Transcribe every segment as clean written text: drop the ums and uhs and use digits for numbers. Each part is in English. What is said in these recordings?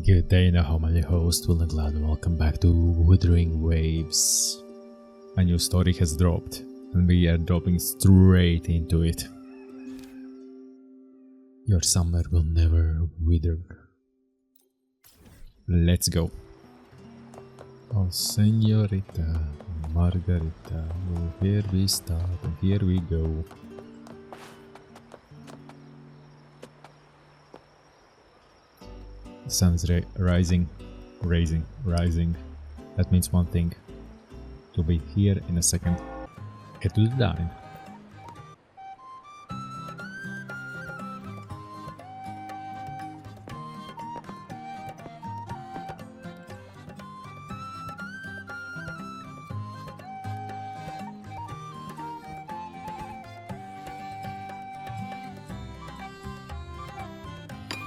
Good day, now I'm your host, VillainCloud, and welcome back to Wuthering Waves. A new story has dropped, and we are dropping straight into it. Your summer will never wither. Let's go. Oh, Senorita Margarita, well, here we start, and here we go. The sun's rising. That means one thing. To be here in a second. Head to the dine.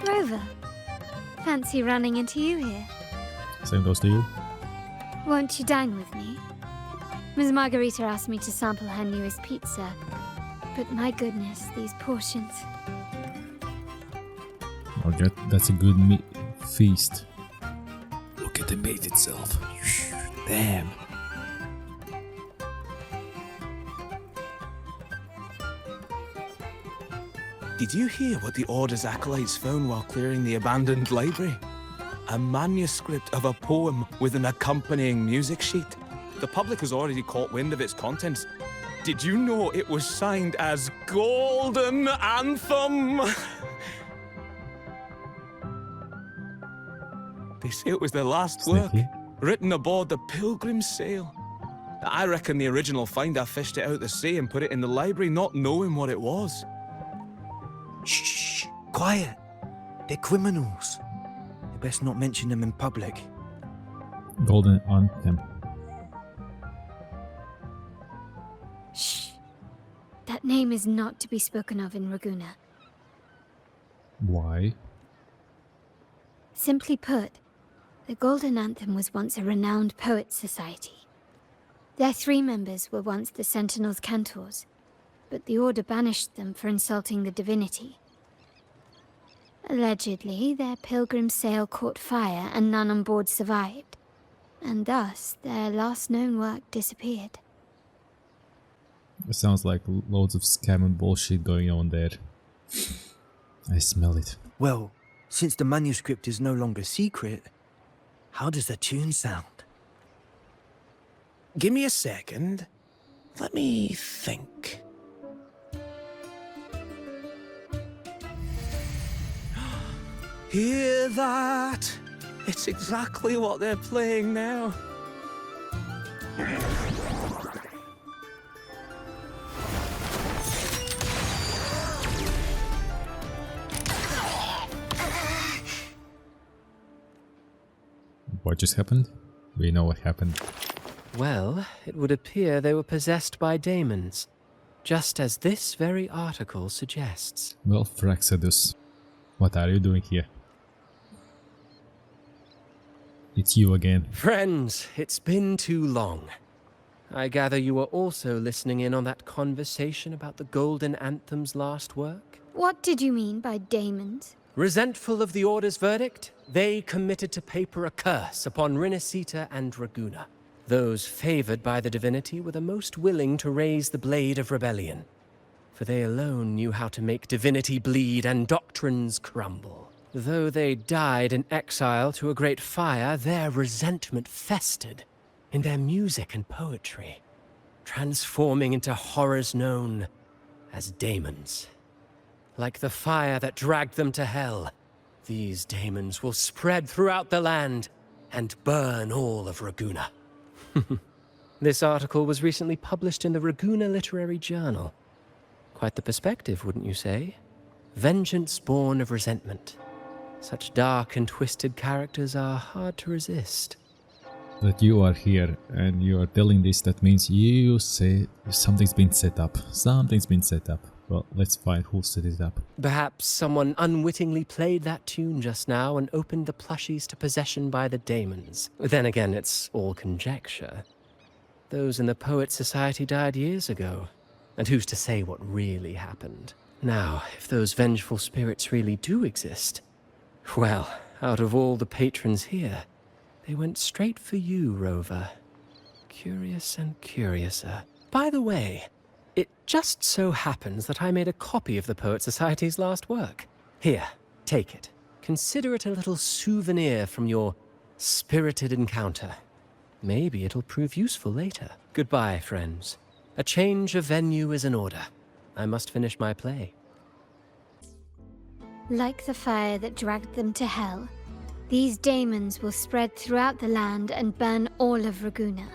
Rover, fancy running into you here. Same goes to you. Won't you dine with me? Ms. Margarita asked me to sample her newest pizza, but my goodness, these portions. Oh, that's a good feast. Look at the meat itself. Damn. Did you hear what the Order's acolytes found while clearing the abandoned library? A manuscript of a poem with an accompanying music sheet. The public has already caught wind of its contents. Did you know it was signed as Golden Anthem? They say it was the last work, written aboard the Pilgrim's Sail. I reckon the original finder fished it out the sea and put it in the library, not knowing what it was. Shh! Quiet! They're criminals. You best not mention them in public. Golden Anthem. Shh. That name is not to be spoken of in Ragusa. Why? Simply put, the Golden Anthem was once a renowned poets' society. Their 3 members were once the Sentinel's cantors, but the Order banished them for insulting the divinity. Allegedly, their pilgrim sail caught fire and none on board survived, and thus their last known work disappeared. It sounds like loads of scam and bullshit going on there. I smell it. Well, since the manuscript is no longer secret, how does the tune sound? Give me a second. Let me think. Hear that? It's exactly what they're playing now. What just happened? We know what happened. Well, it would appear they were possessed by daemons, just as this very article suggests. Well, Fraxedus, what are you doing here? It's you again. Friends, it's been too long. I gather you were also listening in on that conversation about the Golden Anthem's last work? What did you mean by daemons? Resentful of the Order's verdict, they committed to paper a curse upon Rinascita and Ragusa. Those favored by the divinity were the most willing to raise the blade of rebellion, for they alone knew how to make divinity bleed and doctrines crumble. Though they died in exile to a great fire, their resentment festered in their music and poetry, transforming into horrors known as daemons. Like the fire that dragged them to hell, these daemons will spread throughout the land and burn all of Ragusa. This article was recently published in the Ragusa Literary Journal. Quite the perspective, wouldn't you say? Vengeance born of resentment. Such dark and twisted characters are hard to resist. That you are here and you are telling this, that means you say something's been set up. Something's been set up. Well, let's find who set it up. Perhaps someone unwittingly played that tune just now and opened the plushies to possession by the daemons. Then again, it's all conjecture. Those in the Poets' Society died years ago, and who's to say what really happened? Now, if those vengeful spirits really do exist, well, Out of all the patrons here, they went straight for you, Rover. Curious and curiouser. By the way, it just so happens that I made a copy of the Poet Society's last work. Here, take it. Consider it a little souvenir from your spirited encounter. Maybe it'll prove useful later. Goodbye, friends. A change of venue is in order. I must finish my play. Like the fire that dragged them to hell, these daemons will spread throughout the land and burn all of Raguna.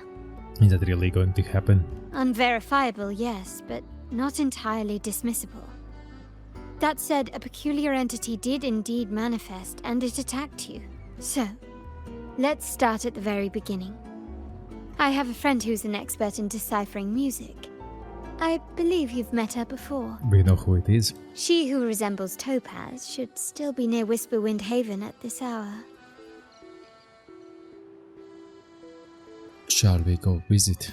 Is that really going to happen? Unverifiable, yes, but not entirely dismissible. That said, a peculiar entity did indeed manifest, and it attacked you. So, let's start at the very beginning. I have a friend who's an expert in deciphering music. I believe you've met her before. We know who it is. She who resembles Topaz should still be near Whisperwind Haven at this hour. Shall we go visit?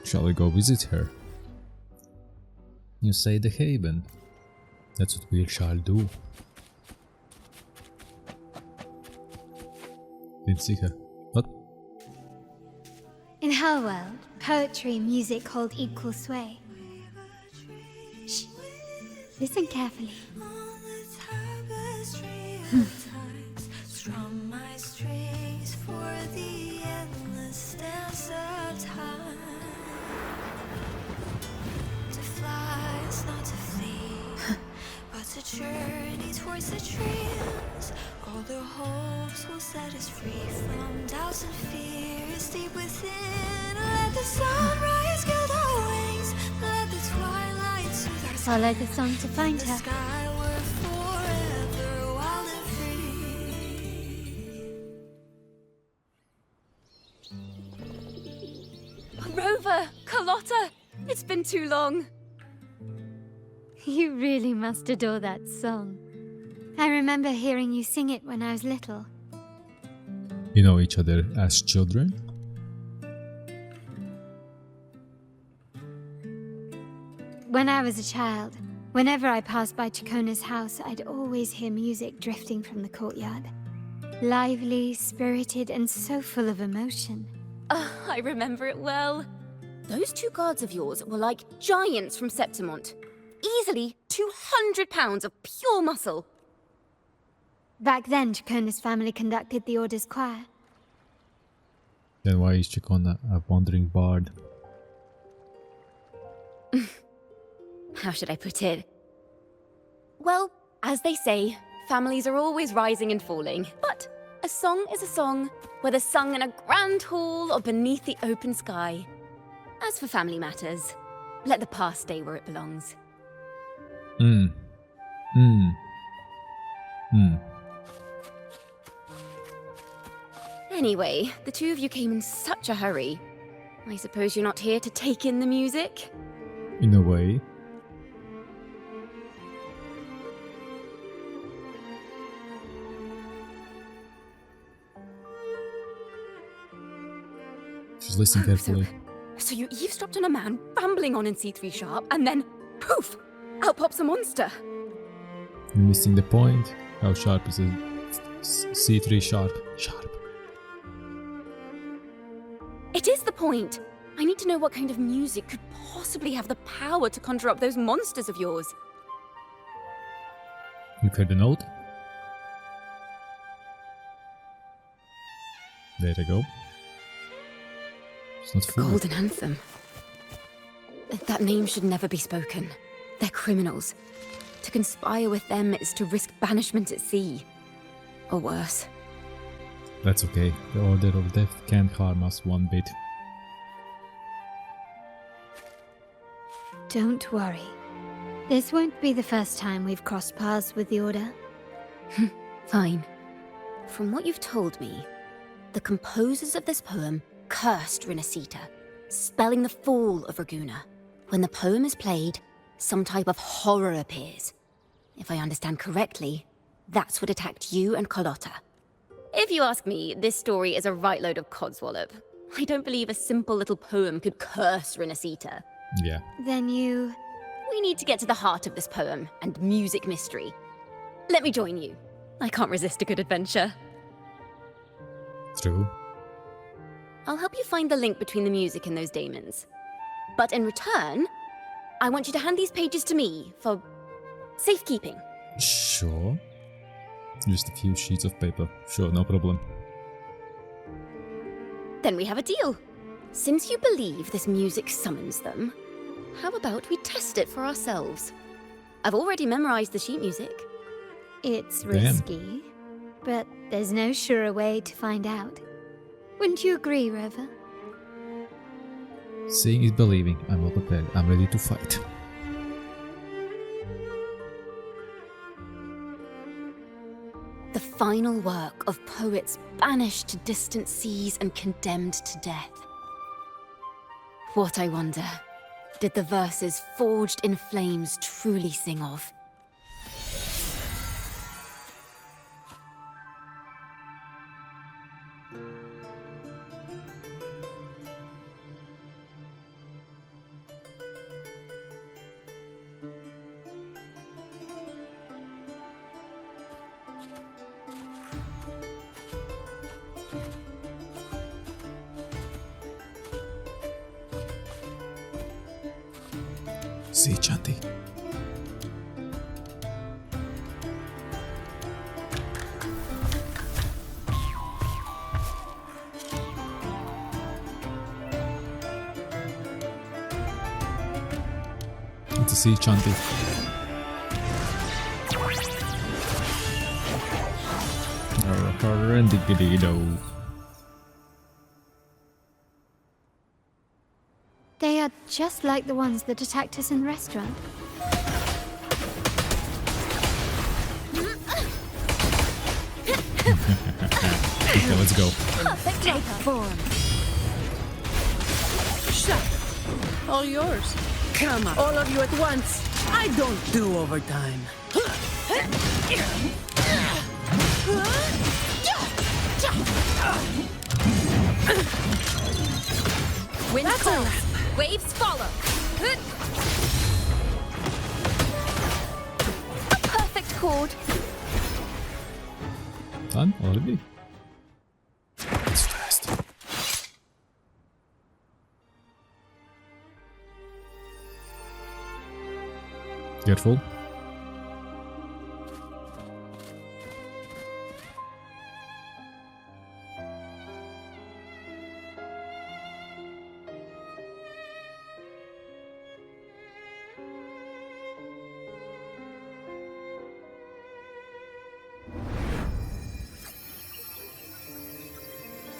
Shall we go visit her? You say the Haven. That's what we shall do. Didn't see her. What? In her world, poetry and music hold equal sway. Shh. Listen carefully. Strum my strings for the endless dance of time. To fly is not to flee, but to journey towards the dreams. All the hopes will set us free from doubts and fears deep within. Let the sunrise gild our wings. Let the twilight soothe our Follow the song to find the her. skyward forever wild and free. Rover! Carlotta! It's been too long. You really must adore that song. I remember hearing you sing it when I was little. You know each other as children? When I was a child, whenever I passed by Ciccone's house, I'd always hear music drifting from the courtyard. Lively, spirited, and so full of emotion. I remember it well. Those two guards of yours were like giants from Septimont. Easily 200 pounds of pure muscle. Back then, Ciccone's family conducted the Order's choir. Then why is Ciccone a wandering bard? How should I put it? Well, as they say, families are always rising and falling. But a song is a song, whether sung in a grand hall or beneath the open sky. As for family matters, let the past stay where it belongs. Anyway, the two of you came in such a hurry. I suppose you're not here to take in the music? In a way. Just listen carefully. So you eavesdropped on a man rambling on in C3 sharp, and then, poof, out pops a monster. You're missing the point. How sharp is a C3 sharp? Sharp. It is the point. I need to know what kind of music could possibly have the power to conjure up those monsters of yours. You've heard the note? There you go. It's not full. Golden Anthem. That name should never be spoken. They're criminals. To conspire with them is to risk banishment at sea. Or worse. That's okay. The Order of Death can't harm us one bit. Don't worry. This won't be the first time we've crossed paths with the Order. Fine. From what you've told me, the composers of this poem cursed Rinascita, spelling the fall of Raguna. When the poem is played, some type of horror appears. If I understand correctly, that's what attacked you and Carlotta. If you ask me, this story is a right load of codswallop. I don't believe a simple little poem could curse Rinascita. Yeah. Then you... We need to get to the heart of this poem and music mystery. Let me join you. I can't resist a good adventure. True. I'll help you find the link between the music and those daemons. But in return, I want you to hand these pages to me for safekeeping. Sure. Just a few sheets of paper. Sure, no problem. Then we have a deal. Since you believe this music summons them, how about we test it for ourselves? I've already memorized the sheet music. It's Damn. risky, but there's no surer way to find out. Wouldn't you agree, Rover? Seeing is believing. I'm well prepared. I'm ready to fight. The final work of poets banished to distant seas and condemned to death. What, I wonder, did the verses forged in flames truly sing of? See, Chanti. Good to see Chanti. Rendigidido. They are just like the ones that attacked us in the restaurant. Okay, let's go. Perfect take form. Shut. All yours. Come on. All of you at once. I don't do overtime. Wind calls. Waves follow. A perfect chord. Done already? It's fast. Careful.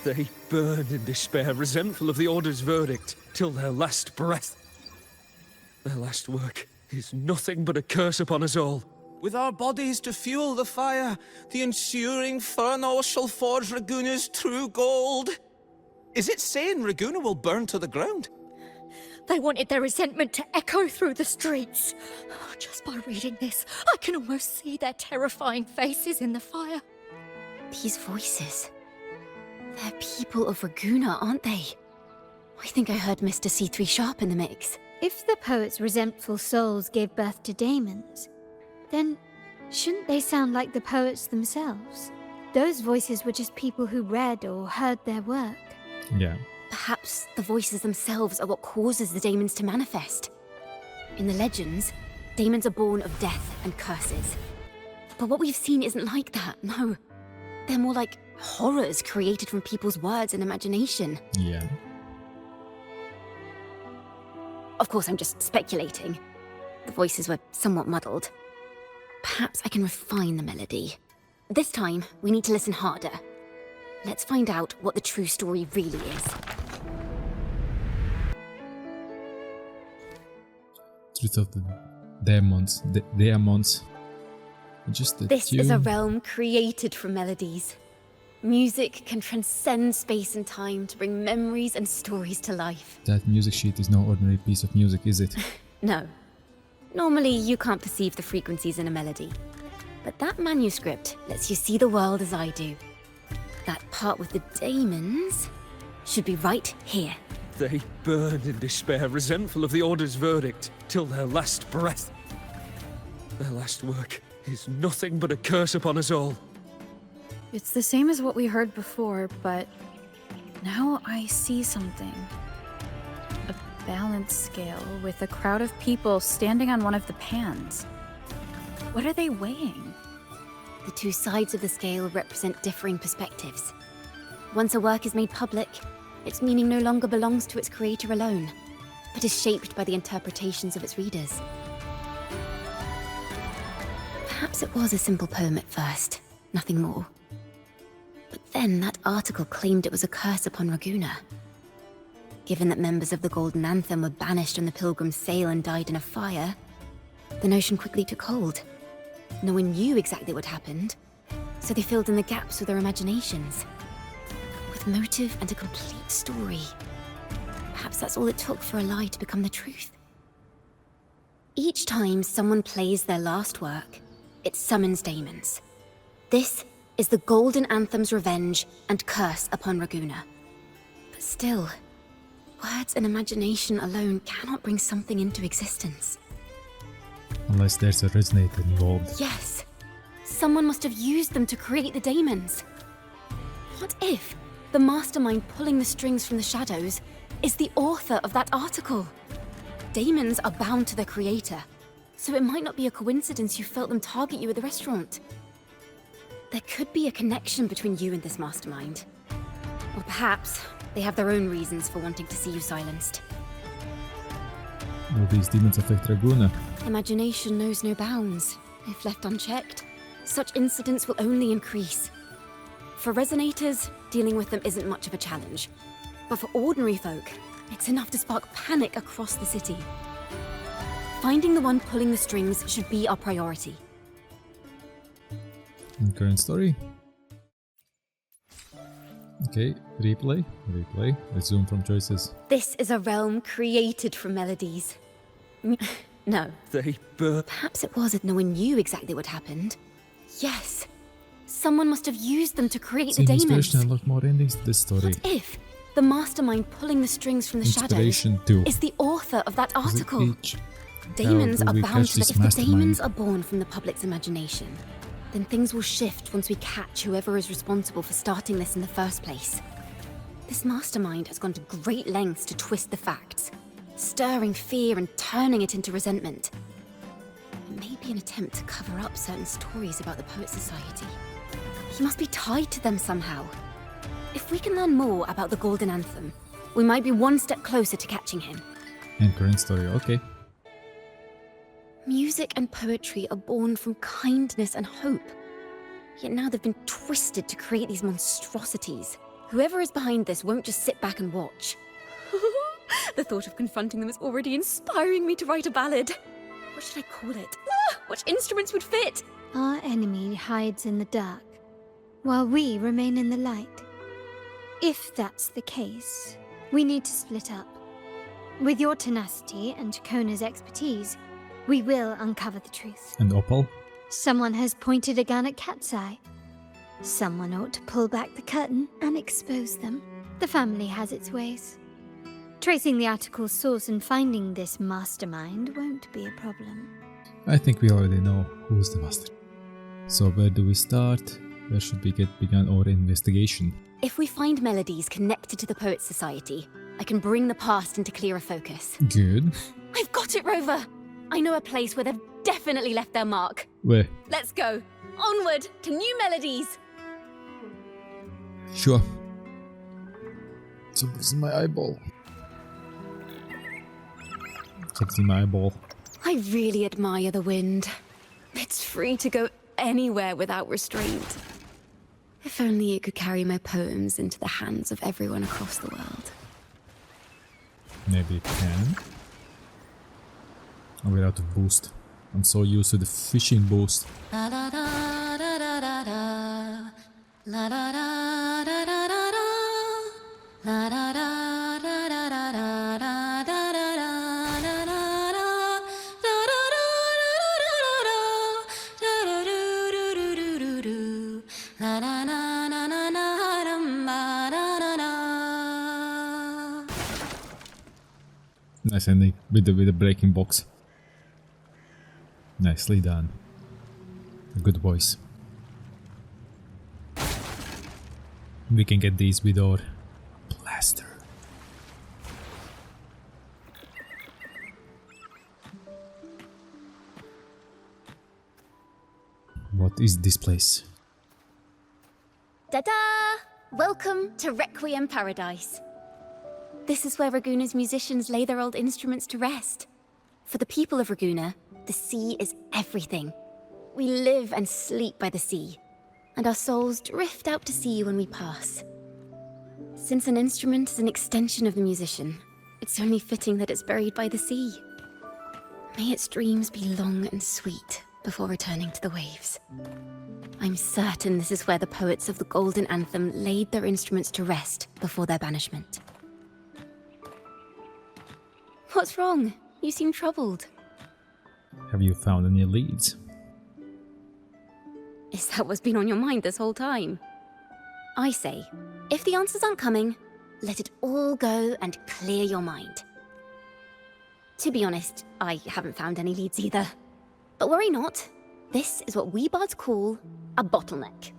They burn in despair, resentful of the Order's verdict, till their last breath. Their last work is nothing but a curse upon us all. With our bodies to fuel the fire, the ensuing furnace shall forge Raguna's true gold. Is it saying Raguna will burn to the ground? They wanted their resentment to echo through the streets. Just by reading this, I can almost see their terrifying faces in the fire. These voices. They're people of Raguna, aren't they? I think I heard Mr. C3 Sharp in the mix. If the poet's resentful souls gave birth to daemons, then shouldn't they sound like the poets themselves? Those voices were just people who read or heard their work. Yeah. Perhaps the voices themselves are what causes the daemons to manifest. In the legends, daemons are born of death and curses. But what we've seen isn't like that, no. They're more like horrors created from people's words and imagination. Yeah. Of course, I'm just speculating. The voices were somewhat muddled. Perhaps I can refine the melody. This time, we need to listen harder. Let's find out what the true story really is. Truth of the demons. The demons. Just the This tune. is a realm created from melodies. Music can transcend space and time to bring memories and stories to life. That music sheet is no ordinary piece of music, is it? No. Normally, you can't perceive the frequencies in a melody. But that manuscript lets you see the world as I do. That part with the daemons should be right here. They burn in despair, resentful of the Order's verdict, till their last breath. Their last work is nothing but a curse upon us all. It's the same as what we heard before, but now I see something. A balance scale with a crowd of people standing on one of the pans. What are they weighing? The two sides of the scale represent differing perspectives. Once a work is made public, its meaning no longer belongs to its creator alone, but is shaped by the interpretations of its readers. Perhaps it was a simple poem at first, nothing more. But then that article claimed it was a curse upon Raguna. Given that members of the Golden Anthem were banished on the Pilgrim's sail and died in a fire, the notion quickly took hold. No one knew exactly what happened, so they filled in the gaps with their imaginations. With motive and a complete story. Perhaps that's all it took for a lie to become the truth. Each time someone plays their last work, it summons daemons. This is the Golden Anthem's revenge and curse upon Raguna. But still, words and imagination alone cannot bring something into existence. Unless there's a resonator involved. Yes. Someone must have used them to create the daemons. What if the mastermind pulling the strings from the shadows is the author of that article? Daemons are bound to their creator, so it might not be a coincidence you felt them target you at the restaurant. There could be a connection between you and this mastermind. Or perhaps they have their own reasons for wanting to see you silenced. Will these demons affect Raguna? Imagination knows no bounds. If left unchecked, such incidents will only increase. For resonators, dealing with them isn't much of a challenge. But for ordinary folk, it's enough to spark panic across the city. Finding the one pulling the strings should be our priority. And current story. Okay, replay. Resume from choices. This is a realm created from melodies. No. They burn. Perhaps it was that no one knew exactly what happened. Yes. Someone must have used them to create the daemons. Inspiration unlock more endings to this story. What if the mastermind pulling the strings from the Inspiration shadows too. is the author of that Is it article? each? Daemons How are do we bound catch to that. this If the mastermind? daemons are born from the public's imagination, then things will shift once we catch whoever is responsible for starting this in the first place. This mastermind has gone to great lengths to twist the facts, stirring fear and turning it into resentment. It may be an attempt to cover up certain stories about the Poet Society. He must be tied to them somehow. If we can learn more about the Golden Anthem, we might be one step closer to catching him. And current story, okay. Music and poetry are born from kindness and hope. Yet now they've been twisted to create these monstrosities. Whoever is behind this won't just sit back and watch. The thought of confronting them is already inspiring me to write a ballad. What should I call it? What instruments would fit? Our enemy hides in the dark, while we remain in the light. If that's the case, we need to split up. With your tenacity and Ciccone's expertise, we will uncover the truth. And Opal? Someone has pointed a gun at Cat's Eye. Someone ought to pull back the curtain and expose them. The family has its ways. Tracing the article's source and finding this mastermind won't be a problem. I think we already know who's the master. So where do we start? Where should we begin our investigation? If we find melodies connected to the Poet Society, I can bring the past into clearer focus. Good. I've got it, Rover! I know a place where they've definitely left their mark. Where? Let's go! Onward to new melodies! Sure. Something's in my eyeball. Something's in my eyeball. I really admire the wind. It's free to go anywhere without restraint. If only it could carry my poems into the hands of everyone across the world. Maybe it can. Oh, we're out of boost. I'm so used to the fishing boost. La da da da da da da. La da da da da da da. La da da da da da da da da da da da da da. Da da da da da da da da. Da da do do do do do do. La na na na na na dum ba da da da. Nice ending with the breaking box. Nicely done. A good voice. We can get these with our blaster. What is this place? Ta-da! Welcome to Requiem Paradise. This is where Raguna's musicians lay their old instruments to rest. For the people of Raguna, the sea is everything. We live and sleep by the sea, and our souls drift out to sea when we pass. Since an instrument is an extension of the musician, it's only fitting that it's buried by the sea. May its dreams be long and sweet before returning to the waves. I'm certain this is where the poets of the Golden Anthem laid their instruments to rest before their banishment. What's wrong? You seem troubled. Have you found any leads? Is that what's been on your mind this whole time? I say, if the answers aren't coming, let it all go and clear your mind. To be honest, I haven't found any leads either. But worry not. This is what we bards call a bottleneck.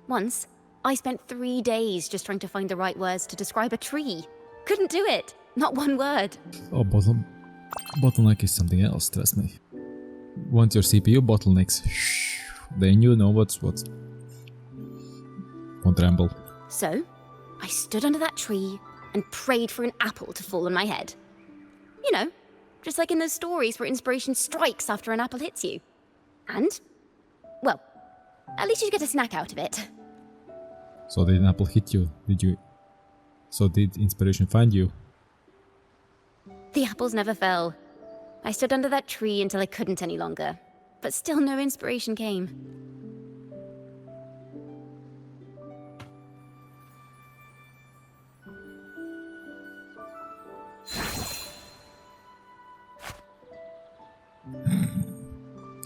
Once, I spent 3 days just trying to find the right words to describe a tree. Couldn't do it. Not one word. Oh, bottleneck is something else, trust me. Once your CPU bottlenecks, then you know what's what. Won't ramble. So, I stood under that tree and prayed for an apple to fall on my head. You know, just like in those stories where inspiration strikes after an apple hits you. And, well, at least you get a snack out of it. So did an apple hit you? So did inspiration find you? The apples never fell. I stood under that tree until I couldn't any longer. But still no inspiration came.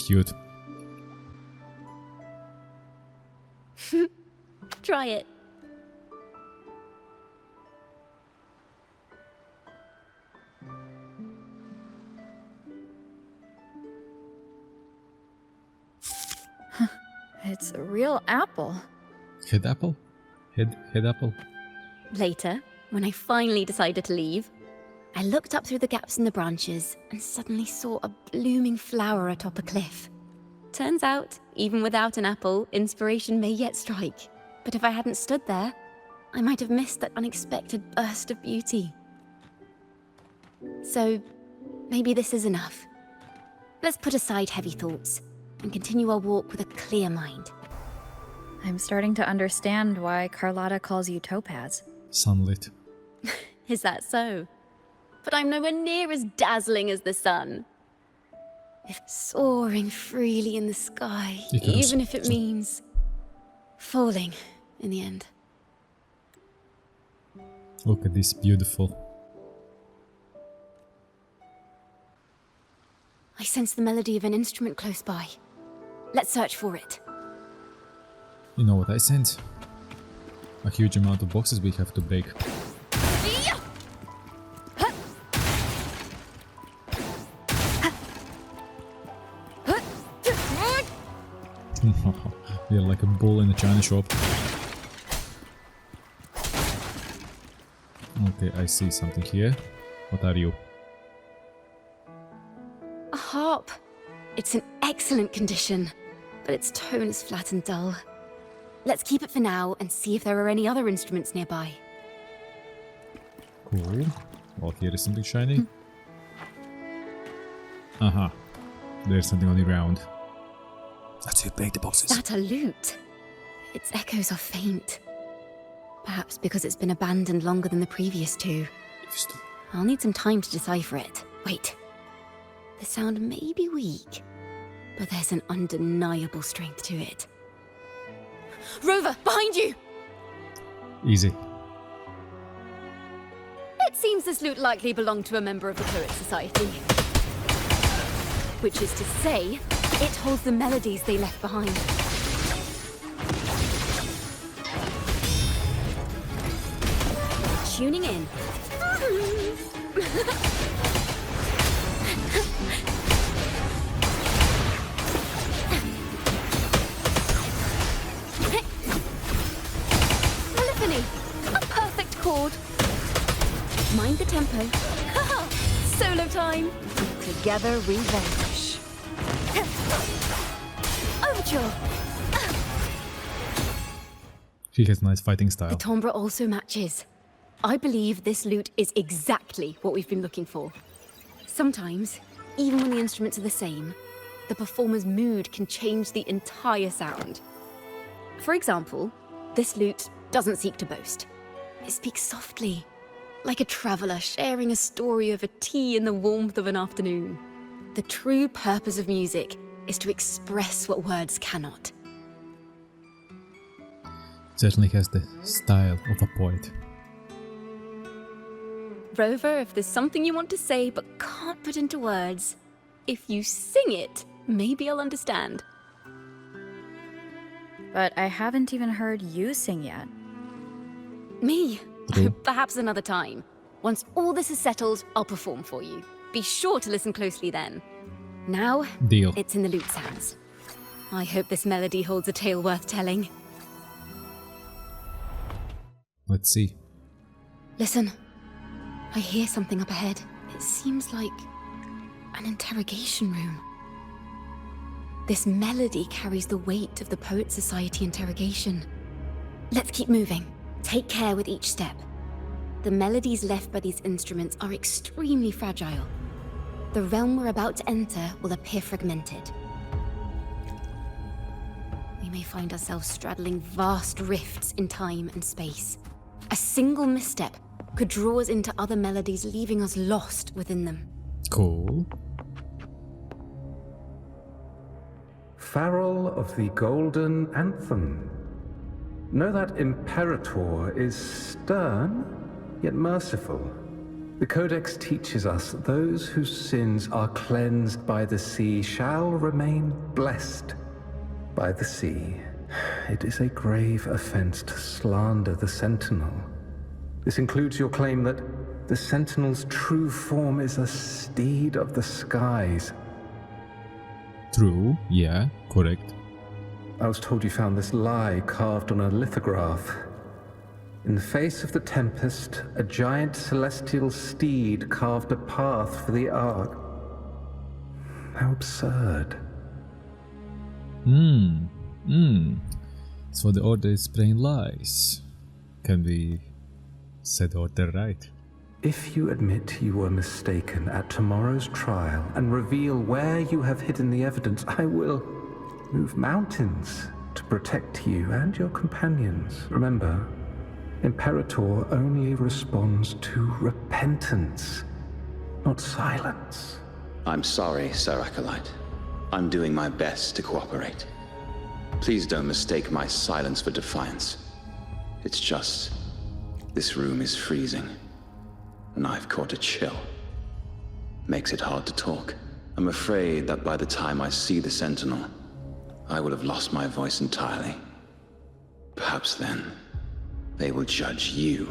Cute. Try it. It's a real apple. Head apple? Head apple? Later, when I finally decided to leave, I looked up through the gaps in the branches and suddenly saw a blooming flower atop a cliff. Turns out, even without an apple, inspiration may yet strike. But if I hadn't stood there, I might have missed that unexpected burst of beauty. So, maybe this is enough. Let's put aside heavy thoughts and continue our walk with a clear mind. I'm starting to understand why Carlotta calls you Topaz. Sunlit. Is that so? But I'm nowhere near as dazzling as the sun. If soaring freely in the sky, even if it means falling in the end. Look at this, beautiful. I sense the melody of an instrument close by. Let's search for it. You know what I sense? A huge amount of boxes we have to break. We are like a bull in a china shop. Okay, I see something here. What are you? A harp. It's in excellent condition, but its tone is flat and dull. Let's keep it for now and see if there are any other instruments nearby. Cool. Well, here is something shiny. Aha. There's something on the ground. Let's see, break the boxes. That a lute? Its echoes are faint. Perhaps because it's been abandoned longer than the previous two. I'll need some time to decipher it. Wait. The sound may be weak, but there's an undeniable strength to it. Rover, behind you! Easy. It seems this lute likely belonged to a member of the Poet Society. Which is to say, it holds the melodies they left behind. Tuning in. chord. Mind the tempo. Solo time. Together we vanish. Overture. She has nice fighting The style. timbre also matches. I believe this lute is exactly what we've been looking for. Sometimes, even when the instruments are the same, the performer's mood can change the entire sound. For example, this lute doesn't seek to boast. It speaks softly, like a traveler sharing a story over tea in the warmth of an afternoon. The true purpose of music is to express what words cannot. Certainly has the style of a poet. Rover, if there's something you want to say but can't put into words, if you sing it, maybe I'll understand. But I haven't even heard you sing yet. Me? Okay. Perhaps another time. Once all this is settled, I'll perform for you. Be sure to listen closely then. Now, Deal. it's in the lute's hands. I hope this melody holds a tale worth telling. Let's see. Listen. I hear something up ahead. It seems like an interrogation room. This melody carries the weight of the Poet Society interrogation. Let's keep moving. Take care with each step. The melodies left by these instruments are extremely fragile. The realm we're about to enter will appear fragmented. We may find ourselves straddling vast rifts in time and space. A single misstep could draw us into other melodies, leaving us lost within them. Cool. Farrell of the Golden Anthem. Know that Imperator is stern, yet merciful. The Codex teaches us that those whose sins are cleansed by the sea shall remain blessed by the sea. It is a grave offense to slander the Sentinel. This includes your claim that the Sentinel's true form is a steed of the skies. True, yeah, correct. I was told you found this lie carved on a lithograph. In the face of the tempest, a giant celestial steed carved a path for the Ark. How absurd. So the Order is spreading lies. Can we set the Order right? If you admit you were mistaken at tomorrow's trial and reveal where you have hidden the evidence, I will move mountains to protect you and your companions. Remember, Imperator only responds to repentance, not silence. I'm sorry, Sir Acolyte. I'm doing my best to cooperate. Please don't mistake my silence for defiance. It's just, this room is freezing, and I've caught a chill. Makes it hard to talk. I'm afraid that by the time I see the Sentinel, I will have lost my voice entirely. Perhaps then, they will judge you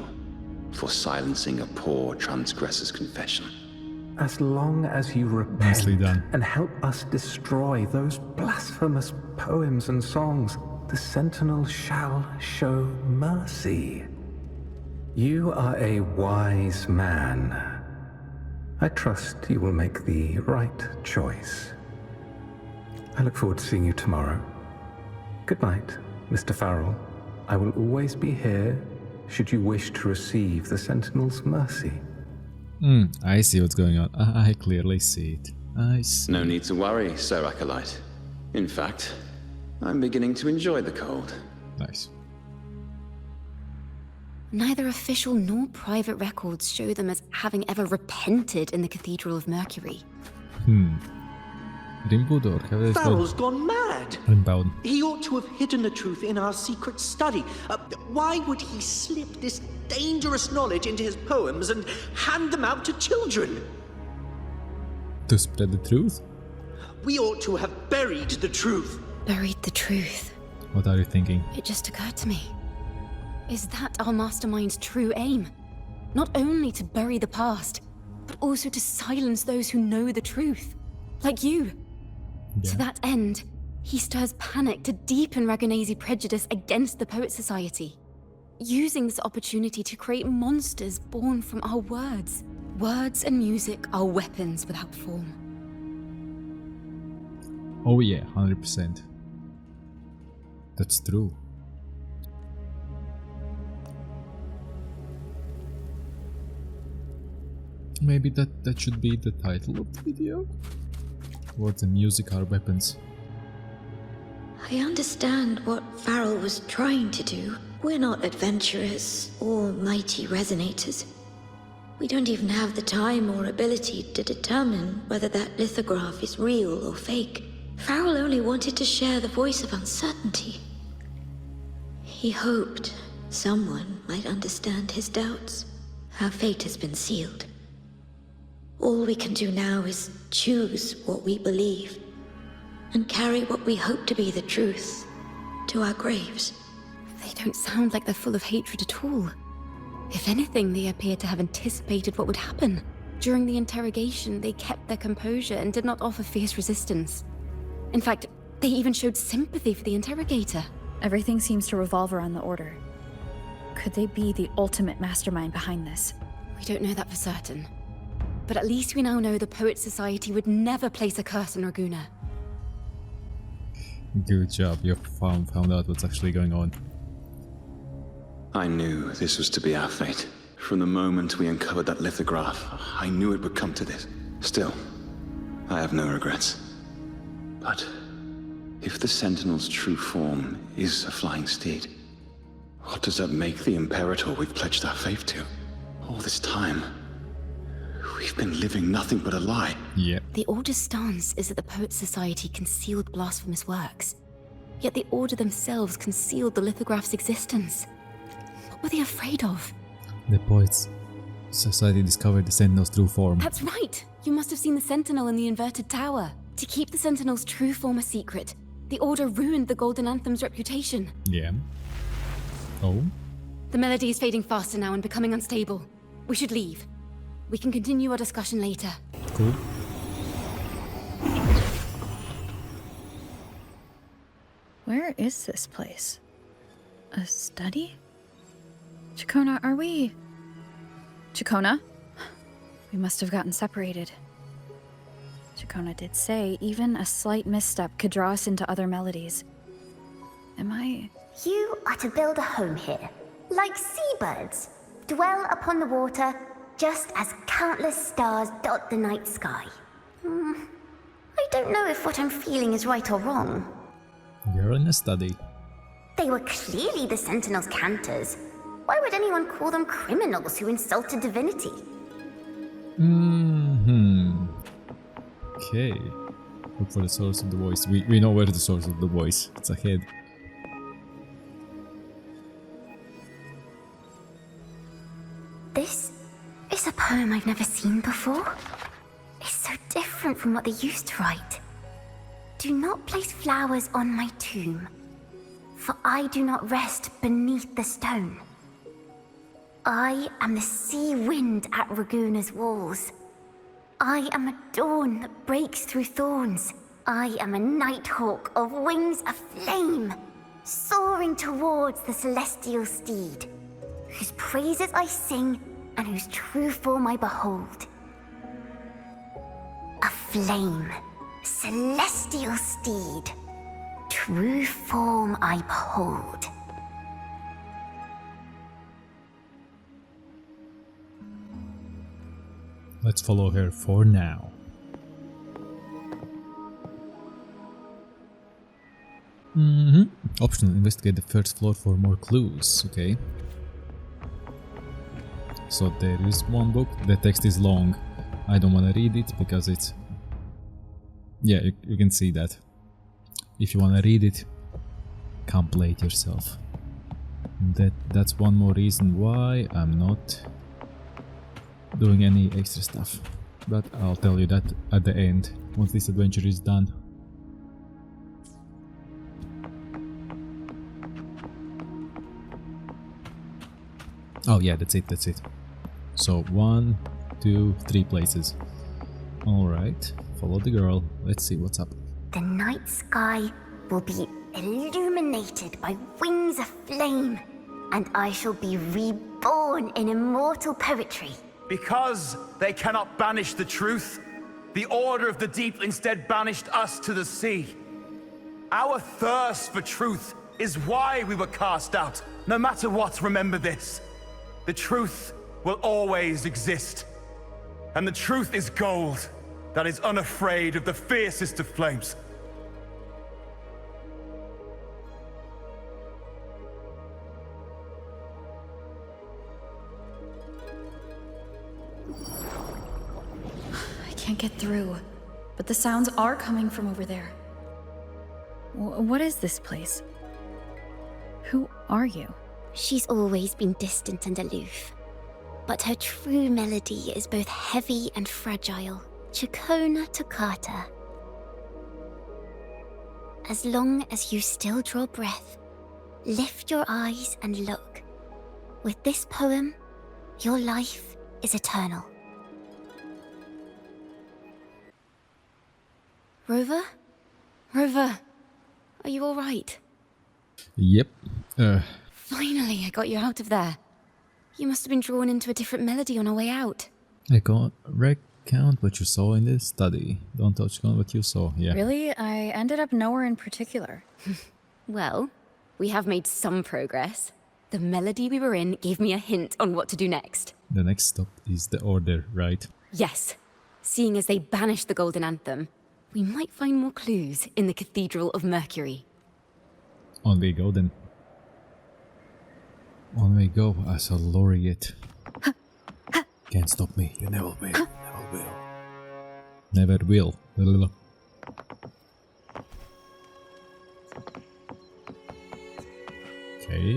for silencing a poor transgressor's confession. As long as you repent Nicely done. and help us destroy those blasphemous poems and songs, the Sentinel shall show mercy. You are a wise man. I trust you will make the right choice. I look forward to seeing you tomorrow. Good night, Mr. Farrell. I will always be here should you wish to receive the Sentinel's mercy. I see what's going on. I clearly see it. I see. No need to worry, Sir Acolyte. In fact, I'm beginning to enjoy the cold. Nice. Neither official nor private records show them as having ever repented in the Cathedral of Mercury. Farrell's gone mad. Inbound. He ought to have hidden the truth in our secret study. Why would he slip this dangerous knowledge into his poems and hand them out to children? To spread the truth? We ought to have buried the truth. Buried the truth. What are you thinking? It just occurred to me. Is that our mastermind's true aim? Not only to bury the past, but also to silence those who know the truth. Like you. Yeah. To that end, he stirs panic to deepen Ragonese prejudice against the Poet Society. using this opportunity to create monsters born from our words. Words and music are weapons without form. Oh yeah, 100%. That's true. Maybe that should be the title of the video? Words and music are weapons. I understand what Farrell was trying to do. We're not adventurers or mighty resonators. We don't even have the time or ability to determine whether that lithograph is real or fake. Farrell only wanted to share the voice of uncertainty. He hoped someone might understand his doubts. Our fate has been sealed. All we can do now is choose what we believe and carry what we hope to be the truth to our graves. They don't sound like they're full of hatred at all. If anything, they appear to have anticipated what would happen. During the interrogation, they kept their composure and did not offer fierce resistance. In fact, they even showed sympathy for the interrogator. Everything seems to revolve around the Order. Could they be the ultimate mastermind behind this? We don't know that for certain. But at least we now know the Poet Society would never place a curse on Raguna. Good job, you found out what's actually going on. I knew this was to be our fate. From the moment we uncovered that lithograph, I knew it would come to this. Still, I have no regrets. But if the Sentinel's true form is a flying steed, what does that make the Imperator we've pledged our faith to? All this time, we've been living nothing but a lie. Yeah. The Order's stance is that the Poet Society concealed blasphemous works. Yet the Order themselves concealed the lithograph's existence. What were they afraid of? The Poets Society discovered the Sentinel's true form. That's right! You must have seen the Sentinel in the inverted tower. To keep the Sentinel's true form a secret, the Order ruined the Golden Anthem's reputation. Yeah. Oh? The melody is fading faster now and becoming unstable. We should leave. We can continue our discussion later. Cool. Where is this place? A study? Ciccone, are we... Ciccone? We must have gotten separated. Ciccone did say even a slight misstep could draw us into other melodies. Am I... You are to build a home here, like seabirds. Dwell upon the water, just as countless stars dot the night sky. I don't know if what I'm feeling is right or wrong. You're in a study. They were clearly the Sentinel's cantors. Why would anyone call them criminals who insulted divinity? Okay. Look for the source of the voice. We know where the source of the voice. It's ahead. This is a poem I've never seen before. It's so different from what they used to write. Do not place flowers on my tomb, for I do not rest beneath the stone. I am the sea wind at Raguna's walls. I am a dawn that breaks through thorns. I am a nighthawk of wings of flame, soaring towards the celestial steed, whose praises I sing and whose true form I behold. A flame, celestial steed, true form I behold. Let's follow her for now. Optional, investigate the first floor for more clues. Okay. So there is one book. The text is long. I don't want to read it because it's... Yeah, you can see that. If you want to read it, come play it yourself. That's one more reason why I'm not doing any extra stuff. But I'll tell you that at the end, once this adventure is done. Oh yeah, that's it. So 1, 2, 3 places. Alright, follow the girl. Let's see what's up. The night sky will be illuminated by wings of flame, and I shall be reborn in immortal poetry. Because they cannot banish the truth, the Order of the Deep instead banished us to the sea. Our thirst for truth is why we were cast out. No matter what, remember this. The truth will always exist. And the truth is gold that is unafraid of the fiercest of flames. I can't get through, but the sounds are coming from over there. What is this place? Who are you? She's always been distant and aloof. But her true melody is both heavy and fragile. Ciccone toccata. As long as you still draw breath, lift your eyes and look. With this poem, your life is eternal. Rover? Rover, are you all right? Yep. Finally, I got you out of there. You must have been drawn into a different melody on our way out. I can't recount what you saw in this study. Don't touch on what you saw, yeah. Really? I ended up nowhere in particular. Well, we have made some progress. The melody we were in gave me a hint on what to do next. The next stop is the Order, right? Yes. Seeing as they banished the Golden Anthem, we might find more clues in the Cathedral of Mercury. On we go then. On we go as a laureate. Can't stop me. You never will. Never will. Never will. Okay.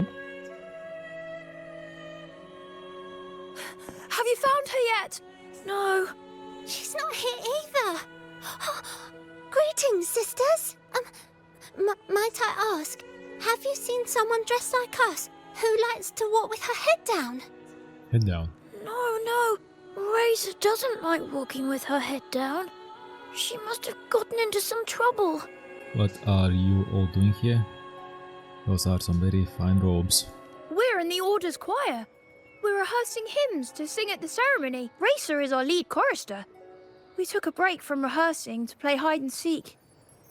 Have you found her yet? No. She's not here either. Greetings, sisters. Might I ask, have you seen someone dressed like us who likes to walk with her head down? Head down. No. Razor doesn't like walking with her head down. She must have gotten into some trouble. What are you all doing here? Those are some very fine robes. We're in the Order's choir. We're rehearsing hymns to sing at the ceremony. Racer is our lead chorister. We took a break from rehearsing to play hide and seek.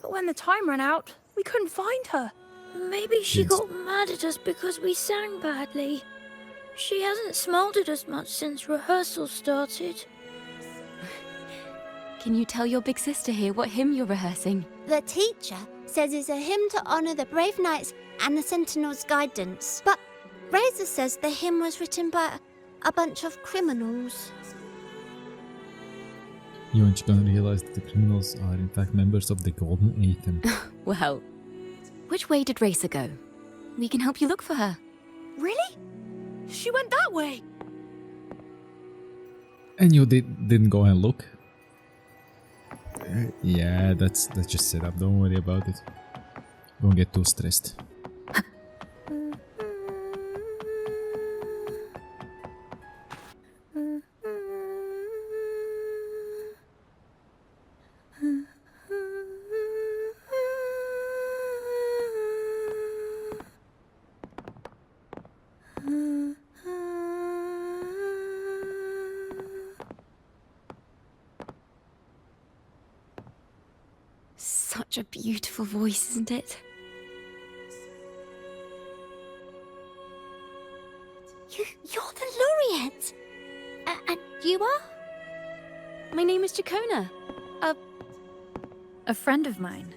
But when the time ran out, we couldn't find her. Maybe she got mad at us because we sang badly. She hasn't smiled at us much since rehearsal started. Can you tell your big sister here what hymn you're rehearsing? The teacher says it's a hymn to honor the brave knights and the Sentinel's guidance. But Razor says the hymn was written by a bunch of criminals. You and Ciccone realize that the criminals are in fact members of the Golden Anthem. Well, which way did Racer go? We can help you look for her. Really? She went that way. And you didn't go and look? Yeah, that's just set up. Don't worry about it. Don't get too stressed. Such a beautiful voice, isn't it? You're the laureate! And you are? My name is Ciccone. A friend of mine.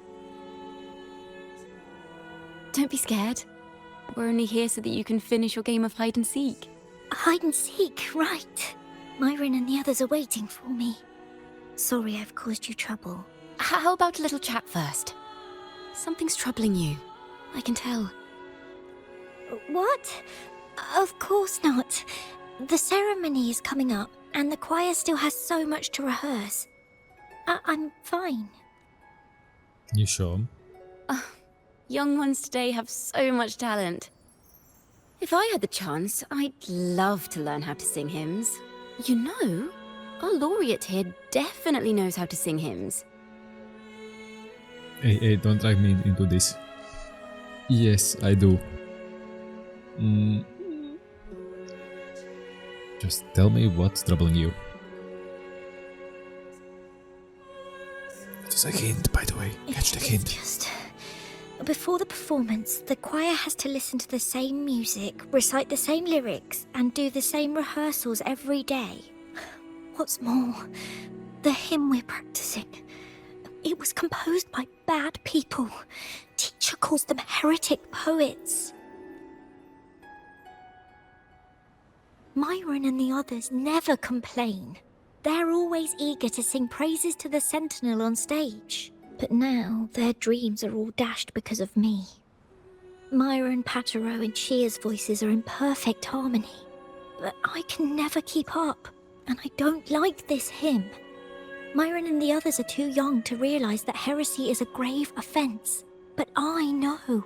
Don't be scared. We're only here so that you can finish your game of hide and seek. Hide and seek, right. Myron and the others are waiting for me. Sorry I've caused you trouble. How about a little chat first? Something's troubling you. I can tell. What? Of course not. The ceremony is coming up, and the choir still has so much to rehearse. I'm fine. You sure? Young ones today have so much talent. If I had the chance, I'd love to learn how to sing hymns. You know, our laureate here definitely knows how to sing hymns. Hey, don't drag me into this. Yes, I do. Just tell me what's troubling you. Just a hint, by the way. Catch the hint. Just before the performance, the choir has to listen to the same music, recite the same lyrics, and do the same rehearsals every day. What's more, the hymn we're practicing, it was composed by bad people. Teacher calls them heretic poets. Myron and the others never complain. They're always eager to sing praises to the Sentinel on stage. But now, their dreams are all dashed because of me. Myron, Patero, and Cheer's voices are in perfect harmony. But I can never keep up, and I don't like this hymn. Myron and the others are too young to realize that heresy is a grave offense. But I know.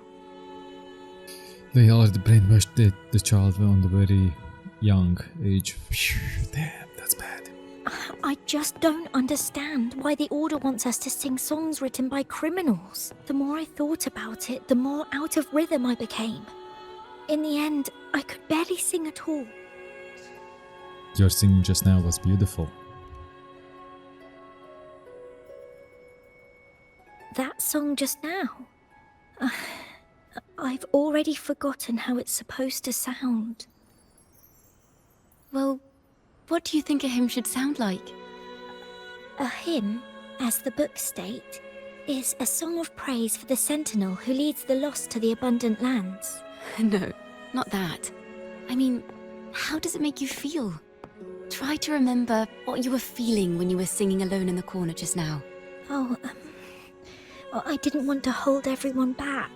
They already brainwashed the child on the very young age. Damn, that's bad. I just don't understand why the Order wants us to sing songs written by criminals. The more I thought about it, the more out of rhythm I became. In the end, I could barely sing at all. Your singing just now was beautiful. That song just now? I've already forgotten how it's supposed to sound. Well, what do you think a hymn should sound like? A hymn, as the books state, is a song of praise for the Sentinel who leads the lost to the abundant lands. No, not that. I mean, how does it make you feel? Try to remember what you were feeling when you were singing alone in the corner just now. Oh, I didn't want to hold everyone back.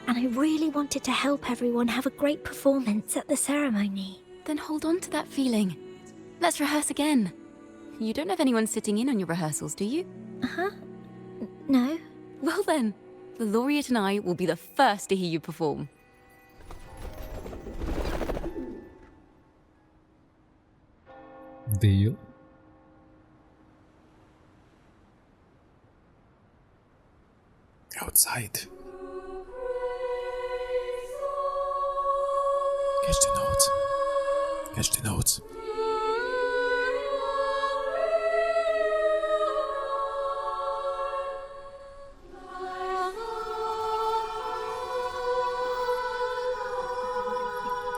And I really wanted to help everyone have a great performance at the ceremony. Then hold on to that feeling. Let's rehearse again. You don't have anyone sitting in on your rehearsals, do you? Uh-huh. No. Well then, the laureate and I will be the first to hear you perform. Deal. Outside. Catch the notes. Catch the notes.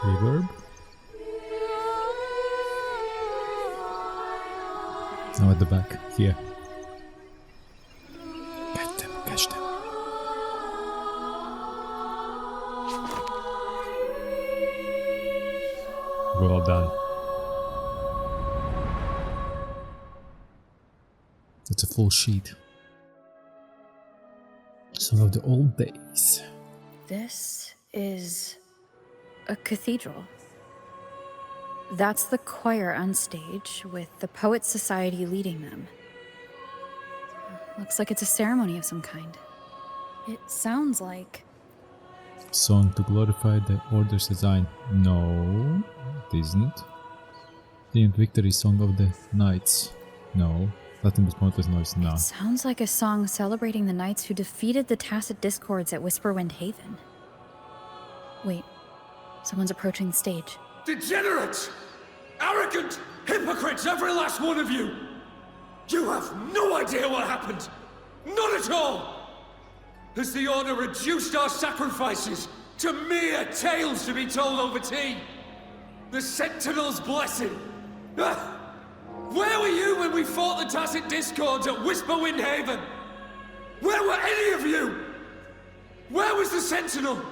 Reverb. Now at the back, here. Catch them, catch them. Well done. It's a full sheet. Song of the old days. This is a cathedral. That's the choir on stage, with the Poets Society leading them. Looks like it's a ceremony of some kind. It sounds like... Song to glorify the Order's design. No, it isn't. The Victory Song of the Knights. No. Latin with pointless noise. No. It sounds like a song celebrating the knights who defeated the Tacit Discords at Whisperwind Haven. Wait. Someone's approaching the stage. Degenerates! Arrogant hypocrites, every last one of you! You have no idea what happened! Not at all! Has the Order reduced our sacrifices to mere tales to be told over tea? The Sentinel's blessing! Where were you when we fought the Tacit Discords at Whisperwind Haven? Where were any of you? Where was the Sentinel?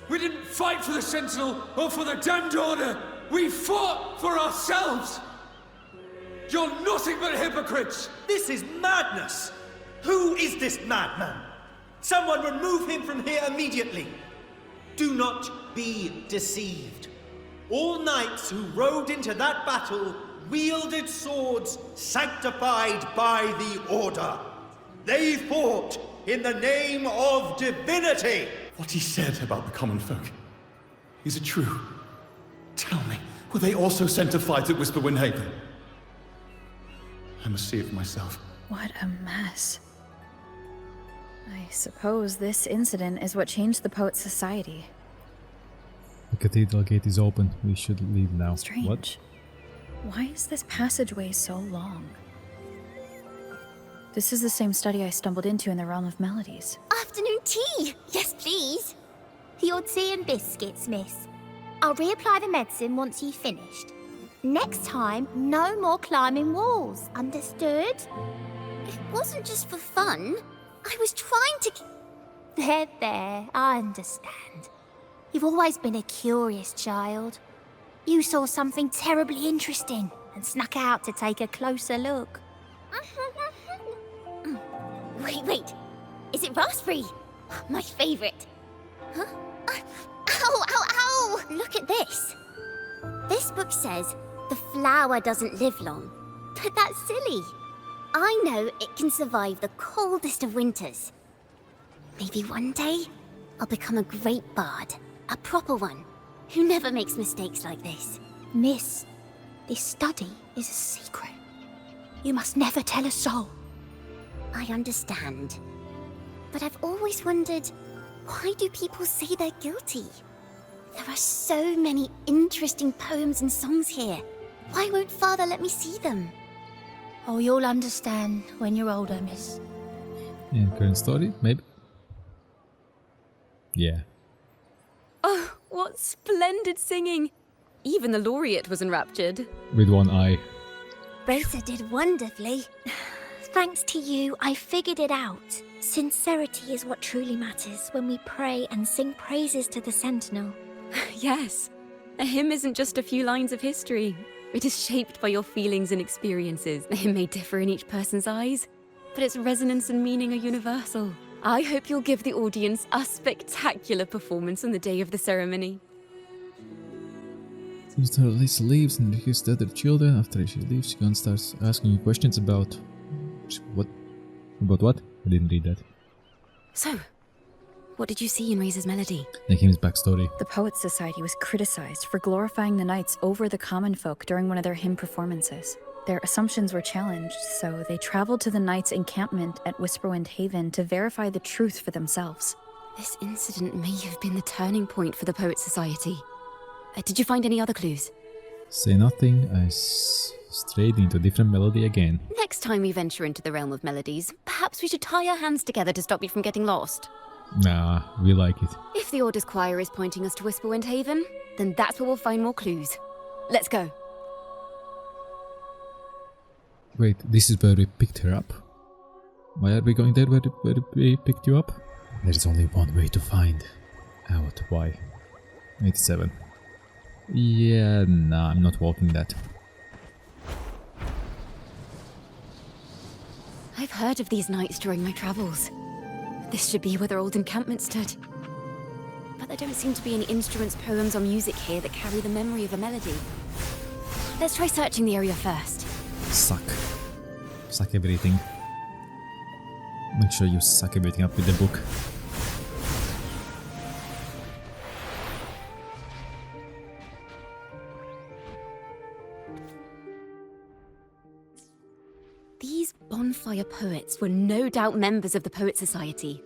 We didn't fight for the Sentinel or for the damned Order. We fought for ourselves. You're nothing but hypocrites. This is madness. Who is this madman? Someone remove him from here immediately. Do not be deceived. All knights who rode into that battle wielded swords sanctified by the Order. They fought in the name of divinity. What he said about the common folk, is it true? Tell me, were they also sent to fight at Whisperwind Haven? I must see it for myself. What a mess. I suppose this incident is what changed the Poets Society. The cathedral gate is open. We should leave now. Strange. What? Why is this passageway so long? This is the same study I stumbled into in the Realm of Melodies. Afternoon tea! Yes, please. Your tea and biscuits, miss. I'll reapply the medicine once you've finished. Next time, no more climbing walls. Understood? It wasn't just for fun. I was trying to... There, I understand. You've always been a curious child. You saw something terribly interesting and snuck out to take a closer look. Wait. Is it raspberry? My favorite. Huh? Ow! Look at this. This book says the flower doesn't live long. But that's silly. I know it can survive the coldest of winters. Maybe one day, I'll become a great bard. A proper one, who never makes mistakes like this. Miss, this study is a secret. You must never tell a soul. I understand. But I've always wondered, why do people say they're guilty? There are so many interesting poems and songs here. Why won't Father let me see them? Oh, you'll understand when you're older, miss. In current story, maybe? Yeah. Oh, what splendid singing! Even the laureate was enraptured. With one eye. Racer did wonderfully. Thanks to you, I figured it out. Sincerity is what truly matters when we pray and sing praises to the Sentinel. Yes, a hymn isn't just a few lines of history. It is shaped by your feelings and experiences. It may differ in each person's eyes, but its resonance and meaning are universal. I hope you'll give the audience a spectacular performance on the day of the ceremony. Sister Lisa leaves and receives the other children. After she leaves, Ciccone starts asking you questions about... What? About what? I didn't read that. So, what did you see in Razor's melody? The hymn's backstory. The Poets Society was criticized for glorifying the knights over the common folk during one of their hymn performances. Their assumptions were challenged, so they traveled to the knights' encampment at Whisperwind Haven to verify the truth for themselves. This incident may have been the turning point for the Poets Society. Did you find any other clues? Say nothing, I strayed into a different melody again. Next time we venture into the realm of melodies, perhaps we should tie our hands together to stop you from getting lost. Nah, we like it. If the Order's choir is pointing us to Whisperwind Haven, then that's where we'll find more clues. Let's go. Wait, this is where we picked her up? Why are we going there where we picked you up? There is only one way to find out why. 87. Yeah, nah, I'm not walking that. I've heard of these knights during my travels. This should be where their old encampment stood. But there don't seem to be any instruments, poems, or music here that carry the memory of a melody. Let's try searching the area first. Suck. Suck everything. Make sure you suck everything up with the book. These bonfire poets were no doubt members of the Poets Society.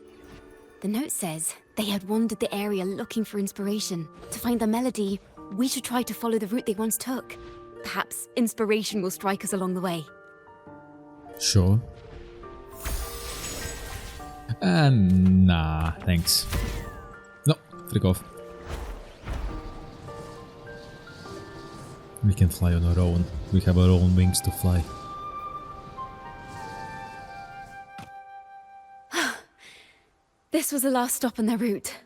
The note says they had wandered the area looking for inspiration. To find the melody, we should try to follow the route they once took. Perhaps inspiration will strike us along the way. Sure. Nah, thanks. No, flick off. We can fly on our own. We have our own wings to fly. This was the last stop on their route.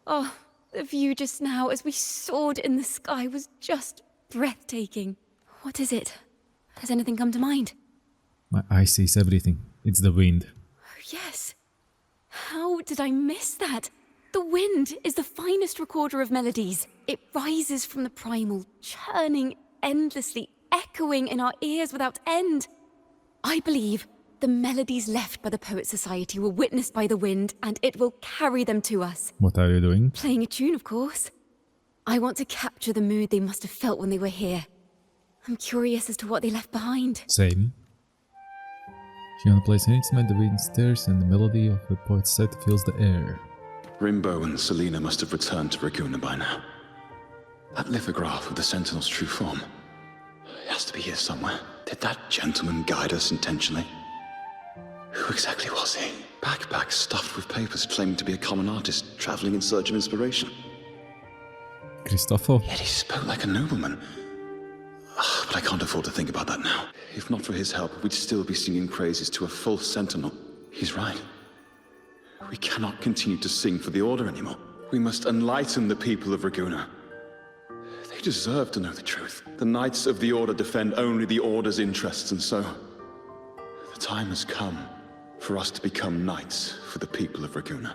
Oh, the view just now as we soared in the sky was just breathtaking. What is it? Has anything come to mind? My eye sees everything. It's the wind. Oh, yes. How did I miss that? The wind is the finest recorder of melodies. It rises from the primal, churning endlessly, echoing in our ears without end. I believe the melodies left by the Poets Society were witnessed by the wind, and it will carry them to us. What are you doing? Playing a tune, of course. I want to capture the mood they must have felt when they were here. I'm curious as to what they left behind. Same. Ciccone plays an instrument, the wind stirs, and the melody of the Poets Society fills the air. Rimbo and Selena must have returned to Raguna by now. lithograph of the Sentinel's true form. It has to be here somewhere. Did that gentleman guide us intentionally? Who exactly was he? Backpack stuffed with papers claiming to be a common artist traveling in search of inspiration. Christopher. Yet he spoke like a nobleman. But I can't afford to think about that now. If not for his help, we'd still be singing praises to a false sentinel. He's right. We cannot continue to sing for the Order anymore. We must enlighten the people of Raguena. They deserve to know the truth. The Knights of the Order defend only the Order's interests, and so the time has come for us to become knights for the people of Raguena.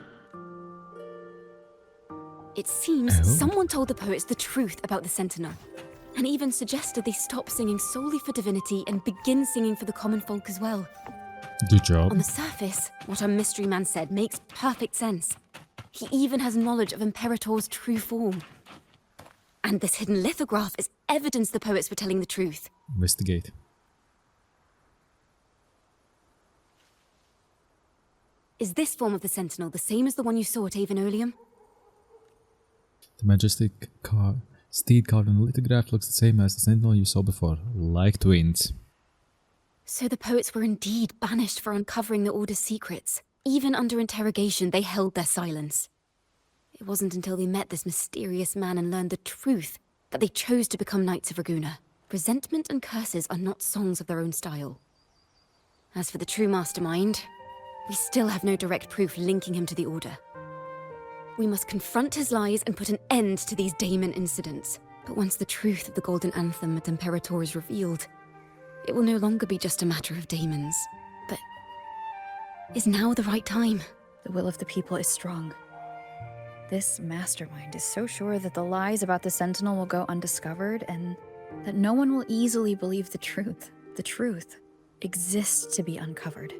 It seems someone told the poets the truth about the Sentinel, and even suggested they stop singing solely for divinity and begin singing for the common folk as well. Good job. On the surface, what our mystery man said makes perfect sense. He even has knowledge of Imperator's true form. And this hidden lithograph is evidence the poets were telling the truth. Investigate. Is this form of the Sentinel the same as the one you saw at Avenolium? The majestic steed carved on the lithograph looks the same as the Sentinel you saw before, like twins. So the poets were indeed banished for uncovering the Order's secrets. Even under interrogation, they held their silence. It wasn't until they met this mysterious man and learned the truth that they chose to become Knights of Raguena. Resentment and curses are not songs of their own style. As for the true mastermind, we still have no direct proof linking him to the Order. We must confront his lies and put an end to these daemon incidents. But once the truth of the Golden Anthem at Imperator is revealed, it will no longer be just a matter of daemons. But is now the right time? The will of the people is strong. This mastermind is so sure that the lies about the Sentinel will go undiscovered and that no one will easily believe the truth. The truth exists to be uncovered.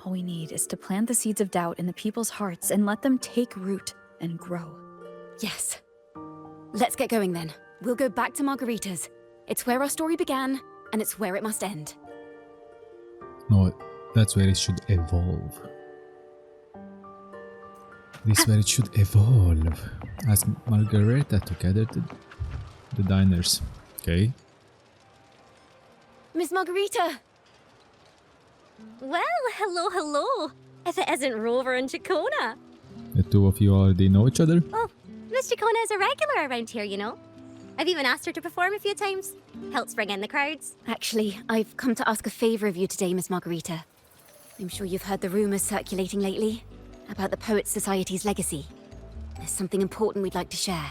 All we need is to plant the seeds of doubt in the people's hearts and let them take root and grow. Yes. Let's get going then. We'll go back to Margarita's. It's where our story began, and it's where it must end. No, that's where it should evolve. This is where it should evolve. Ask Margarita to gather the diners. Okay? Miss Margarita! Well, hello. If it isn't Rover and Ciccone. The two of you already know each other? Well, Miss Ciccone is a regular around here, you know. I've even asked her to perform a few times. Helps bring in the crowds. Actually, I've come to ask a favor of you today, Miss Margarita. I'm sure you've heard the rumors circulating lately about the Poets Society's legacy. There's something important we'd like to share.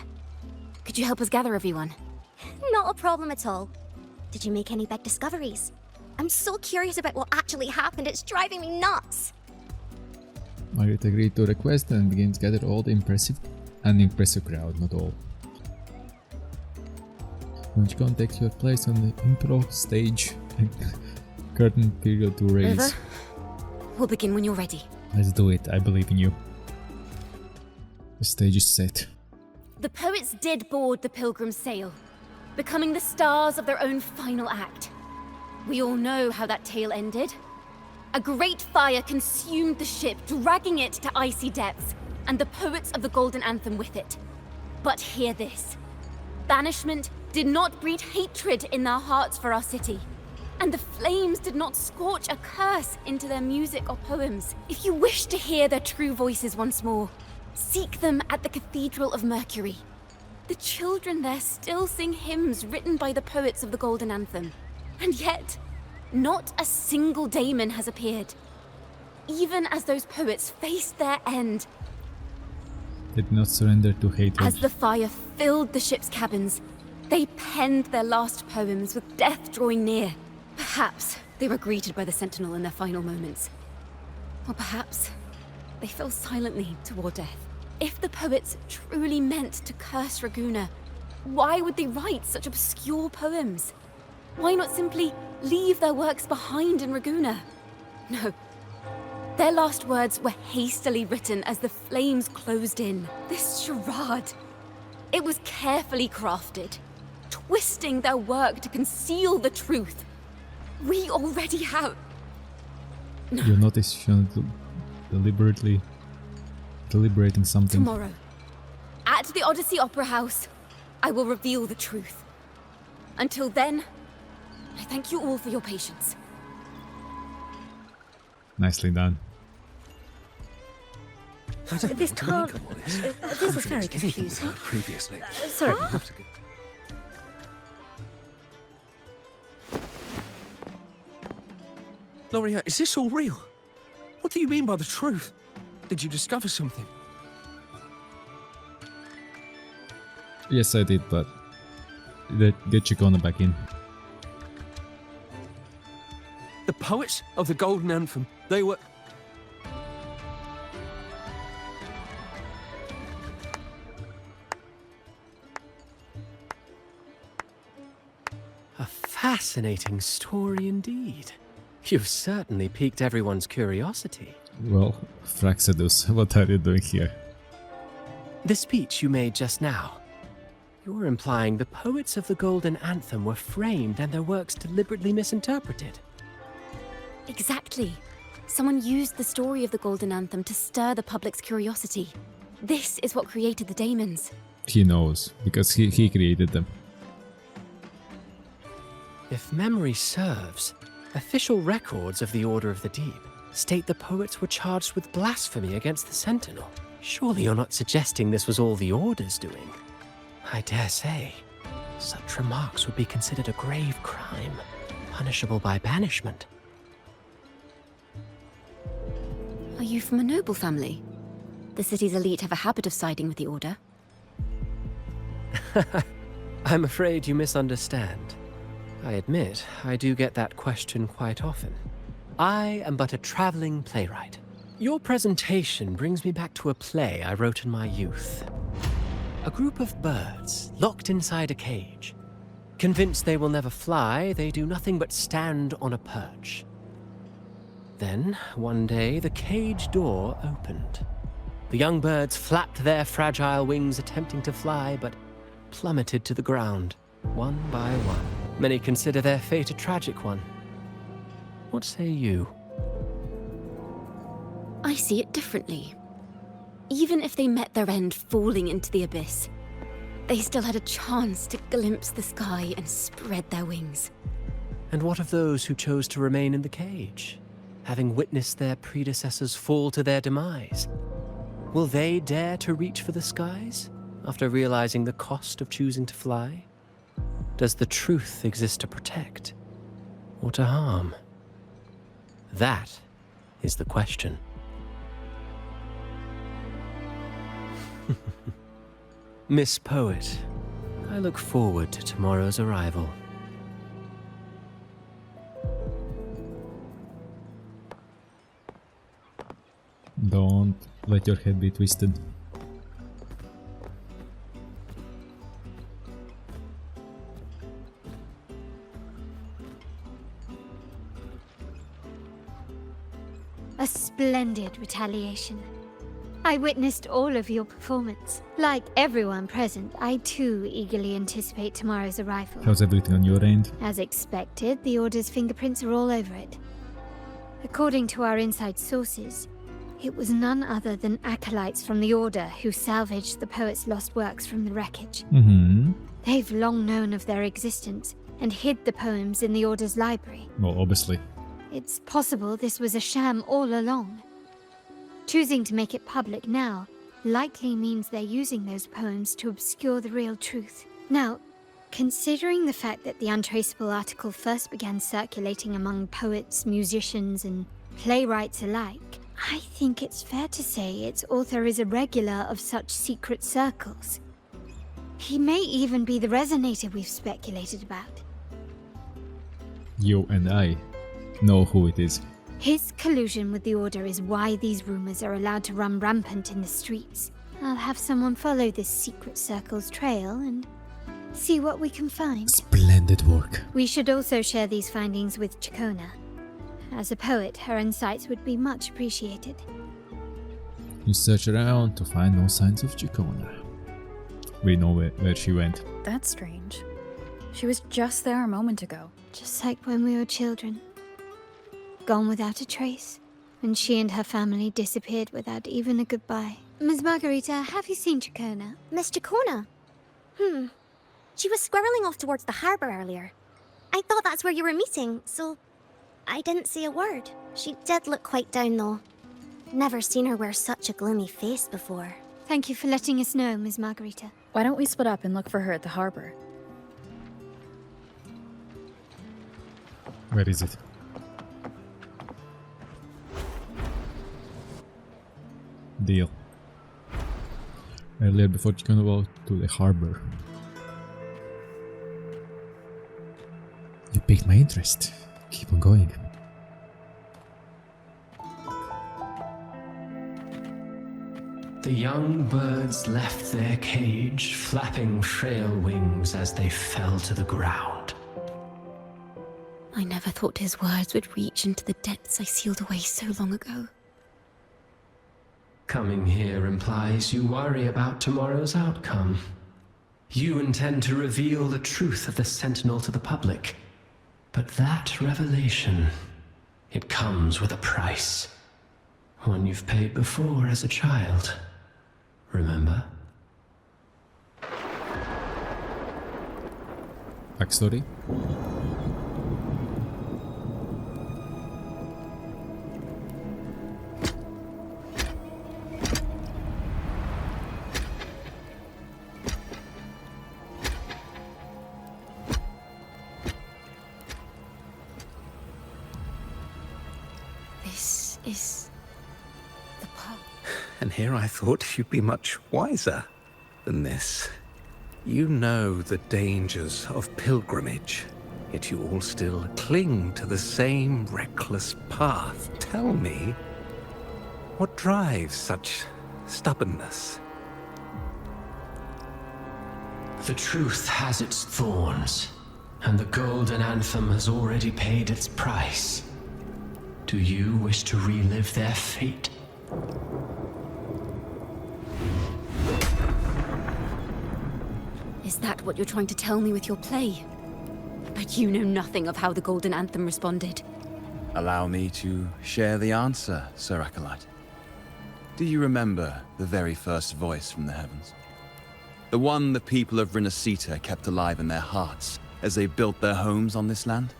Could you help us gather everyone? Not a problem at all. Did you make any big discoveries? I'm so curious about what actually happened. It's driving me nuts. Margaret agreed to request and began to gather all the impressive crowd, not all. When Ciccone takes your place on the improv stage, curtain period to raise. Over. We'll begin when you're ready. Let's do it, I believe in you. The stage is set. The poets did board the Pilgrim's sail, becoming the stars of their own final act. We all know how that tale ended. A great fire consumed the ship, dragging it to icy depths, and the poets of the Golden Anthem with it. But hear this. Banishment did not breed hatred in their hearts for our city. And the flames did not scorch a curse into their music or poems. If you wish to hear their true voices once more, seek them at the Cathedral of Mercury. The children there still sing hymns written by the poets of the Golden Anthem. And yet, not a single daemon has appeared. Even as those poets faced their end. Did not surrender to hatred. As the fire filled the ship's cabins, they penned their last poems with death drawing near. Perhaps they were greeted by the Sentinel in their final moments. Or perhaps they fell silently toward death. If the poets truly meant to curse Raguena, why would they write such obscure poems? Why not simply leave their works behind in Raguena? No. Their last words were hastily written as the flames closed in. This charade, it was carefully crafted, twisting their work to conceal the truth. We already have... No. You notice you're deliberating something. Tomorrow, at the Odyssey Opera House, I will reveal the truth. Until then, I thank you all for your patience. Nicely done. This can't... This is very confusing. Previously. Sorry. Loria, is this all real? What do you mean by the truth? Did you discover something? Yes, I did, but get Ciccone back in. The poets of the Golden Anthem, they were... A fascinating story indeed. You've certainly piqued everyone's curiosity. Well, Fraxedus, what are you doing here? The speech you made just now. You're implying the poets of the Golden Anthem were framed and their works deliberately misinterpreted. Exactly. Someone used the story of the Golden Anthem to stir the public's curiosity. This is what created the daemons. He knows, because he created them. If memory serves, official records of the Order of the Deep state the poets were charged with blasphemy against the Sentinel. Surely you're not suggesting this was all the Order's doing? I dare say, such remarks would be considered a grave crime, punishable by banishment. Are you from a noble family? The city's elite have a habit of siding with the Order. I'm afraid you misunderstand. I admit, I do get that question quite often. I am but a traveling playwright. Your presentation brings me back to a play I wrote in my youth. A group of birds, locked inside a cage. Convinced they will never fly, they do nothing but stand on a perch. Then, one day, the cage door opened. The young birds flapped their fragile wings attempting to fly, but plummeted to the ground, one by one. Many consider their fate a tragic one. What say you? I see it differently. Even if they met their end falling into the abyss, they still had a chance to glimpse the sky and spread their wings. And what of those who chose to remain in the cage, having witnessed their predecessors fall to their demise? Will they dare to reach for the skies after realizing the cost of choosing to fly? Does the truth exist to protect or to harm? That is the question. Miss Poet, I look forward to tomorrow's arrival. Don't let your head be twisted. A splendid retaliation. I witnessed all of your performance. Like everyone present, I too eagerly anticipate tomorrow's arrival. How's everything on your end? As expected, the Order's fingerprints are all over it. According to our inside sources, it was none other than acolytes from the Order who salvaged the poet's lost works from the wreckage. They've long known of their existence and hid the poems in the Order's library. Well, obviously. It's possible this was a sham all along. Choosing to make it public now likely means they're using those poems to obscure the real truth. Now, considering the fact that the untraceable article first began circulating among poets, musicians, and playwrights alike, I think it's fair to say its author is a regular of such secret circles. He may even be the resonator we've speculated about. You and I know who it is. His collusion with the Order is why these rumors are allowed to run rampant in the streets. I'll have someone follow this secret circle's trail and see what we can find. Splendid work. We should also share these findings with Ciccone. As a poet, her insights would be much appreciated. You search around to find no signs of Ciccone. We know where she went. That's strange. She was just there a moment ago. Just like when we were children. Gone without a trace, and she and her family disappeared without even a goodbye. Ms. Margarita, have you seen Ciccone? Miss Ciccone? She was squirreling off towards the harbour earlier. I thought that's where you were meeting, so I didn't say a word. She did look quite down, though. Never seen her wear such a gloomy face before. Thank you for letting us know, Ms. Margarita. Why don't we split up and look for her at the harbor? Where is it? Deal. Earlier before Ciccone walked to the harbor. You piqued my interest. Keep on going. The young birds left their cage, flapping frail wings as they fell to the ground. I never thought his words would reach into the depths I sealed away so long ago. Coming here implies you worry about tomorrow's outcome. You intend to reveal the truth of the Sentinel to the public. But that revelation, it comes with a price. One you've paid before as a child. Remember? Backstory? This is the pearl. And here I thought you'd be much wiser than this. You know the dangers of pilgrimage, yet you all still cling to the same reckless path. Tell me, what drives such stubbornness? The truth has its thorns, and the Golden Anthem has already paid its price. Do you wish to relive their fate? Is that what you're trying to tell me with your play? But you know nothing of how the Golden Anthem responded. Allow me to share the answer, Sir Acolyte. Do you remember the very first voice from the heavens? The one the people of Renacita kept alive in their hearts as they built their homes on this land?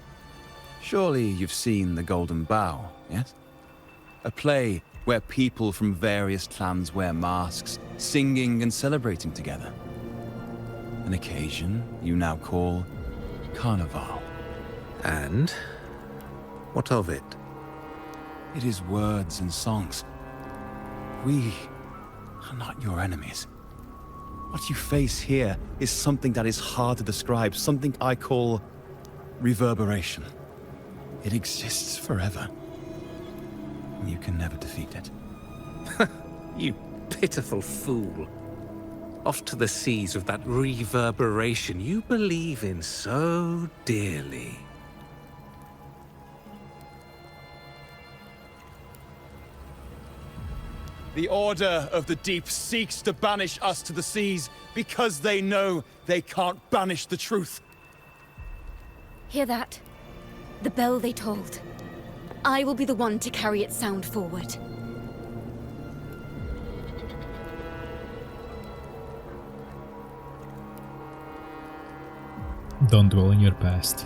Surely you've seen The Golden Bough, yes? A play where people from various clans wear masks, singing and celebrating together. An occasion you now call Carnival. And what of it? It is words and songs. We are not your enemies. What you face here is something that is hard to describe, something I call reverberation. It exists forever. You can never defeat it. You pitiful fool. Off to the seas with that reverberation you believe in so dearly. The Order of the Deep seeks to banish us to the seas because they know they can't banish the truth. Hear that? The bell they tolled. I will be the one to carry its sound forward. Don't dwell in your past.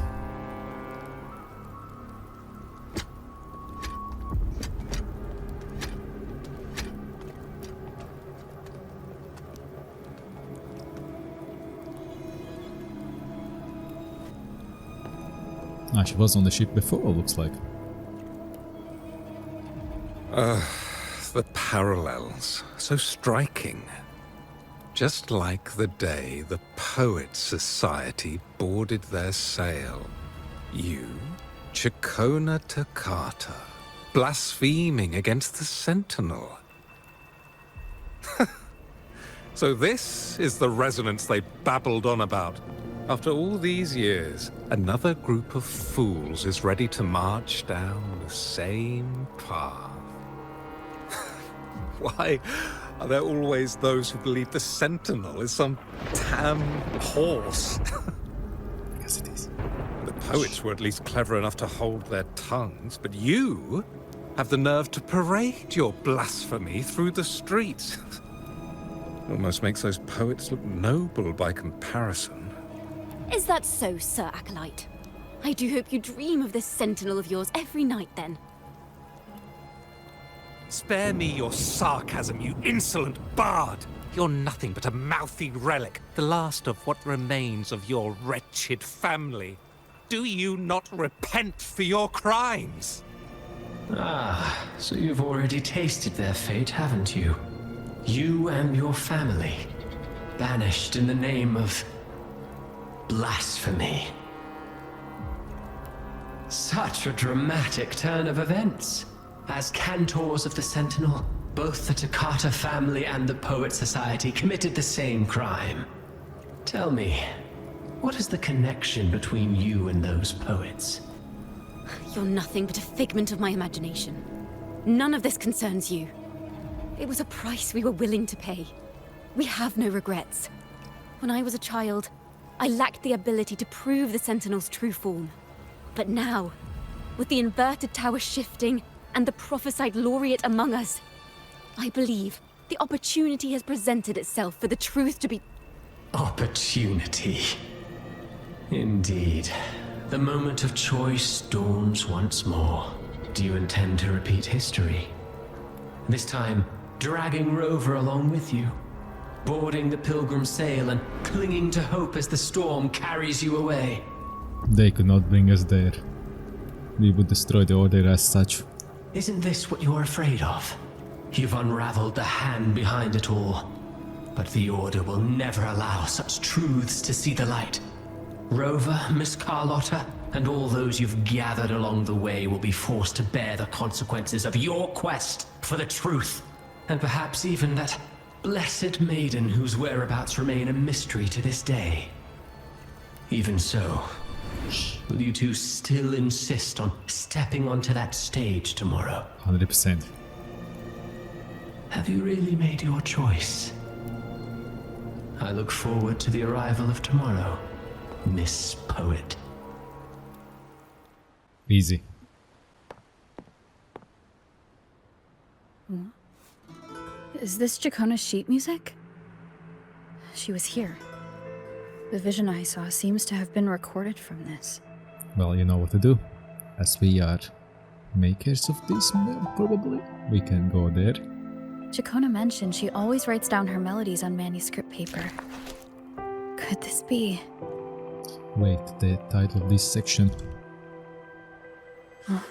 Ah, she was on the ship before, looks like. The parallels, so striking. Just like the day the Poets Society boarded their sail. You, Ciccone Toccata, blaspheming against the Sentinel. So this is the resonance they babbled on about. After all these years, another group of fools is ready to march down the same path. Why are there always those who believe the Sentinel is some damn horse? Yes, it is. The poets were at least clever enough to hold their tongues, but you have the nerve to parade your blasphemy through the streets. Almost makes those poets look noble by comparison. Is that so, Sir Acolyte? I do hope you dream of this sentinel of yours every night, then. Spare me your sarcasm, you insolent bard! You're nothing but a mouthy relic, the last of what remains of your wretched family. Do you not repent for your crimes? Ah, so you've already tasted their fate, haven't you? You and your family, banished in the name of blasphemy. Such a dramatic turn of events. As cantors of the Sentinel, both the Toccata family and the Poet Society committed the same crime. Tell me, what is the connection between you and those poets? You're nothing but a figment of my imagination. None of this concerns you. It was a price we were willing to pay. We have no regrets. When I was a child, I lacked the ability to prove the Sentinel's true form. But now, with the inverted tower shifting and the prophesied laureate among us, I believe the opportunity has presented itself for the truth to be... Opportunity. Indeed. The moment of choice dawns once more. Do you intend to repeat history? This time, dragging Rover along with you, boarding the pilgrim sail and clinging to hope as the storm carries you away. They could not bring us there. We would destroy the Order as such. Isn't this what you're afraid of? You've unraveled the hand behind it all. But the Order will never allow such truths to see the light. Rover, Miss Carlotta, and all those you've gathered along the way will be forced to bear the consequences of your quest for the truth. And perhaps even that blessed maiden whose whereabouts remain a mystery to this day. Even so, will you two still insist on stepping onto that stage tomorrow? 100%. Have you really made your choice? I look forward to the arrival of tomorrow, Miss Poet. Easy. Is this Ciccone's sheet music? She was here. The vision I saw seems to have been recorded from this. Well, you know what to do. As we are makers of this, probably, we can go there. Ciccone mentioned she always writes down her melodies on manuscript paper. Could this be? Wait, the title of this section. Oh.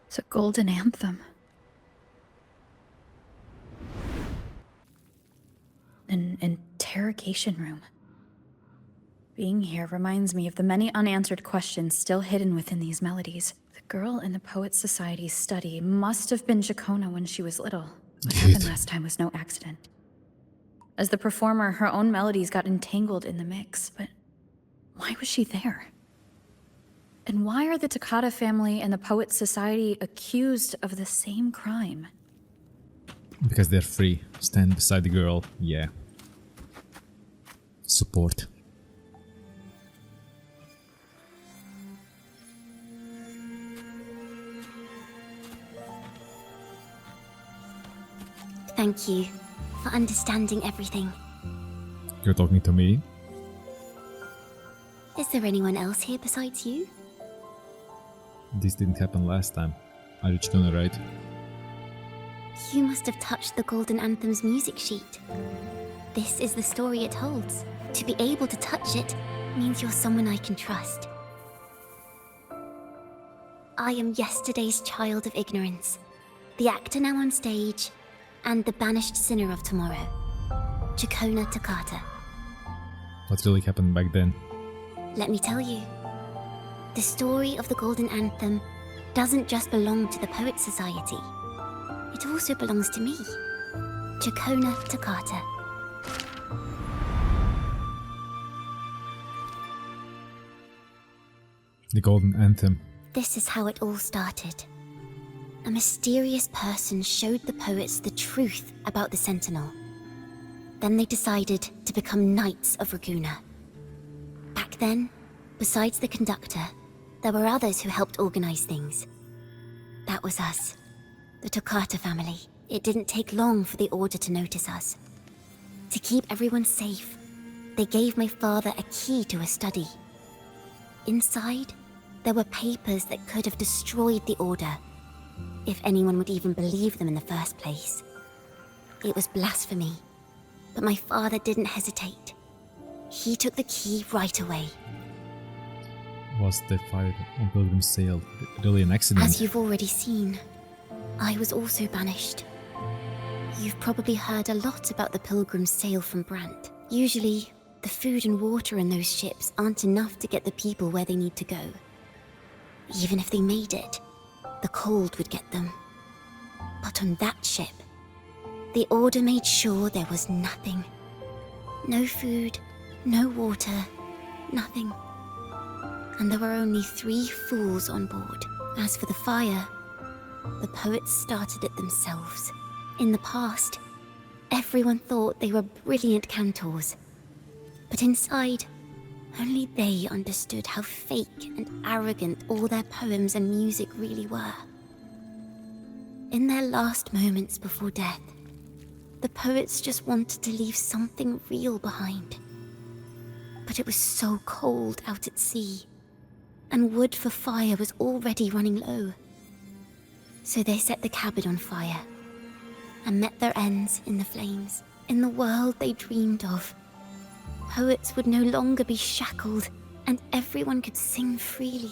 It's a golden anthem. An interrogation room. Being here reminds me of the many unanswered questions still hidden within these melodies. The girl in the Poet Society's study must have been Ciccone when she was little. What happened last time was no accident. As the performer, her own melodies got entangled in the mix, but why was she there? And why are the Toccata family and the Poet Society accused of the same crime? Because they're free. Stand beside the girl, yeah. Support. Thank you for understanding everything. You're talking to me? Is there anyone else here besides you? This didn't happen last time. Are you Ciccone, right? You must have touched the Golden Anthem's music sheet. This is the story it holds. To be able to touch it means you're someone I can trust. I am yesterday's child of ignorance, the actor now on stage, and the banished sinner of tomorrow, Ciccone Toccata. What really happened back then? Let me tell you. The story of the Golden Anthem doesn't just belong to the Poet Society. It also belongs to me, Ciccone Toccata. The Golden Anthem. This is how it all started. A mysterious person showed the poets the truth about the Sentinel. Then they decided to become Knights of Raguena. Back then, besides the conductor, there were others who helped organize things. That was us, the Toccata family. It didn't take long for the Order to notice us. To keep everyone safe, They gave my father a key to a study. Inside, there were papers that could have destroyed the Order, if anyone would even believe them in the first place. It was blasphemy, but my father didn't hesitate. He took the key right away. Was the fire on Pilgrim's Sail really an accident? As you've already seen, I was also banished. You've probably heard a lot about the Pilgrim's Sail from Brant. Usually, the food and water in those ships aren't enough to get the people where they need to go. Even if they made it, the cold would get them. But on that ship, the Order made sure there was nothing. No food, no water, nothing. And there were only 3 fools on board. As for the fire, the poets started it themselves. In the past, everyone thought they were brilliant cantors. But inside, only they understood how fake and arrogant all their poems and music really were. In their last moments before death, the poets just wanted to leave something real behind. But it was so cold out at sea, and wood for fire was already running low. So they set the cabin on fire, and met their ends in the flames. In the world they dreamed of, poets would no longer be shackled, and everyone could sing freely.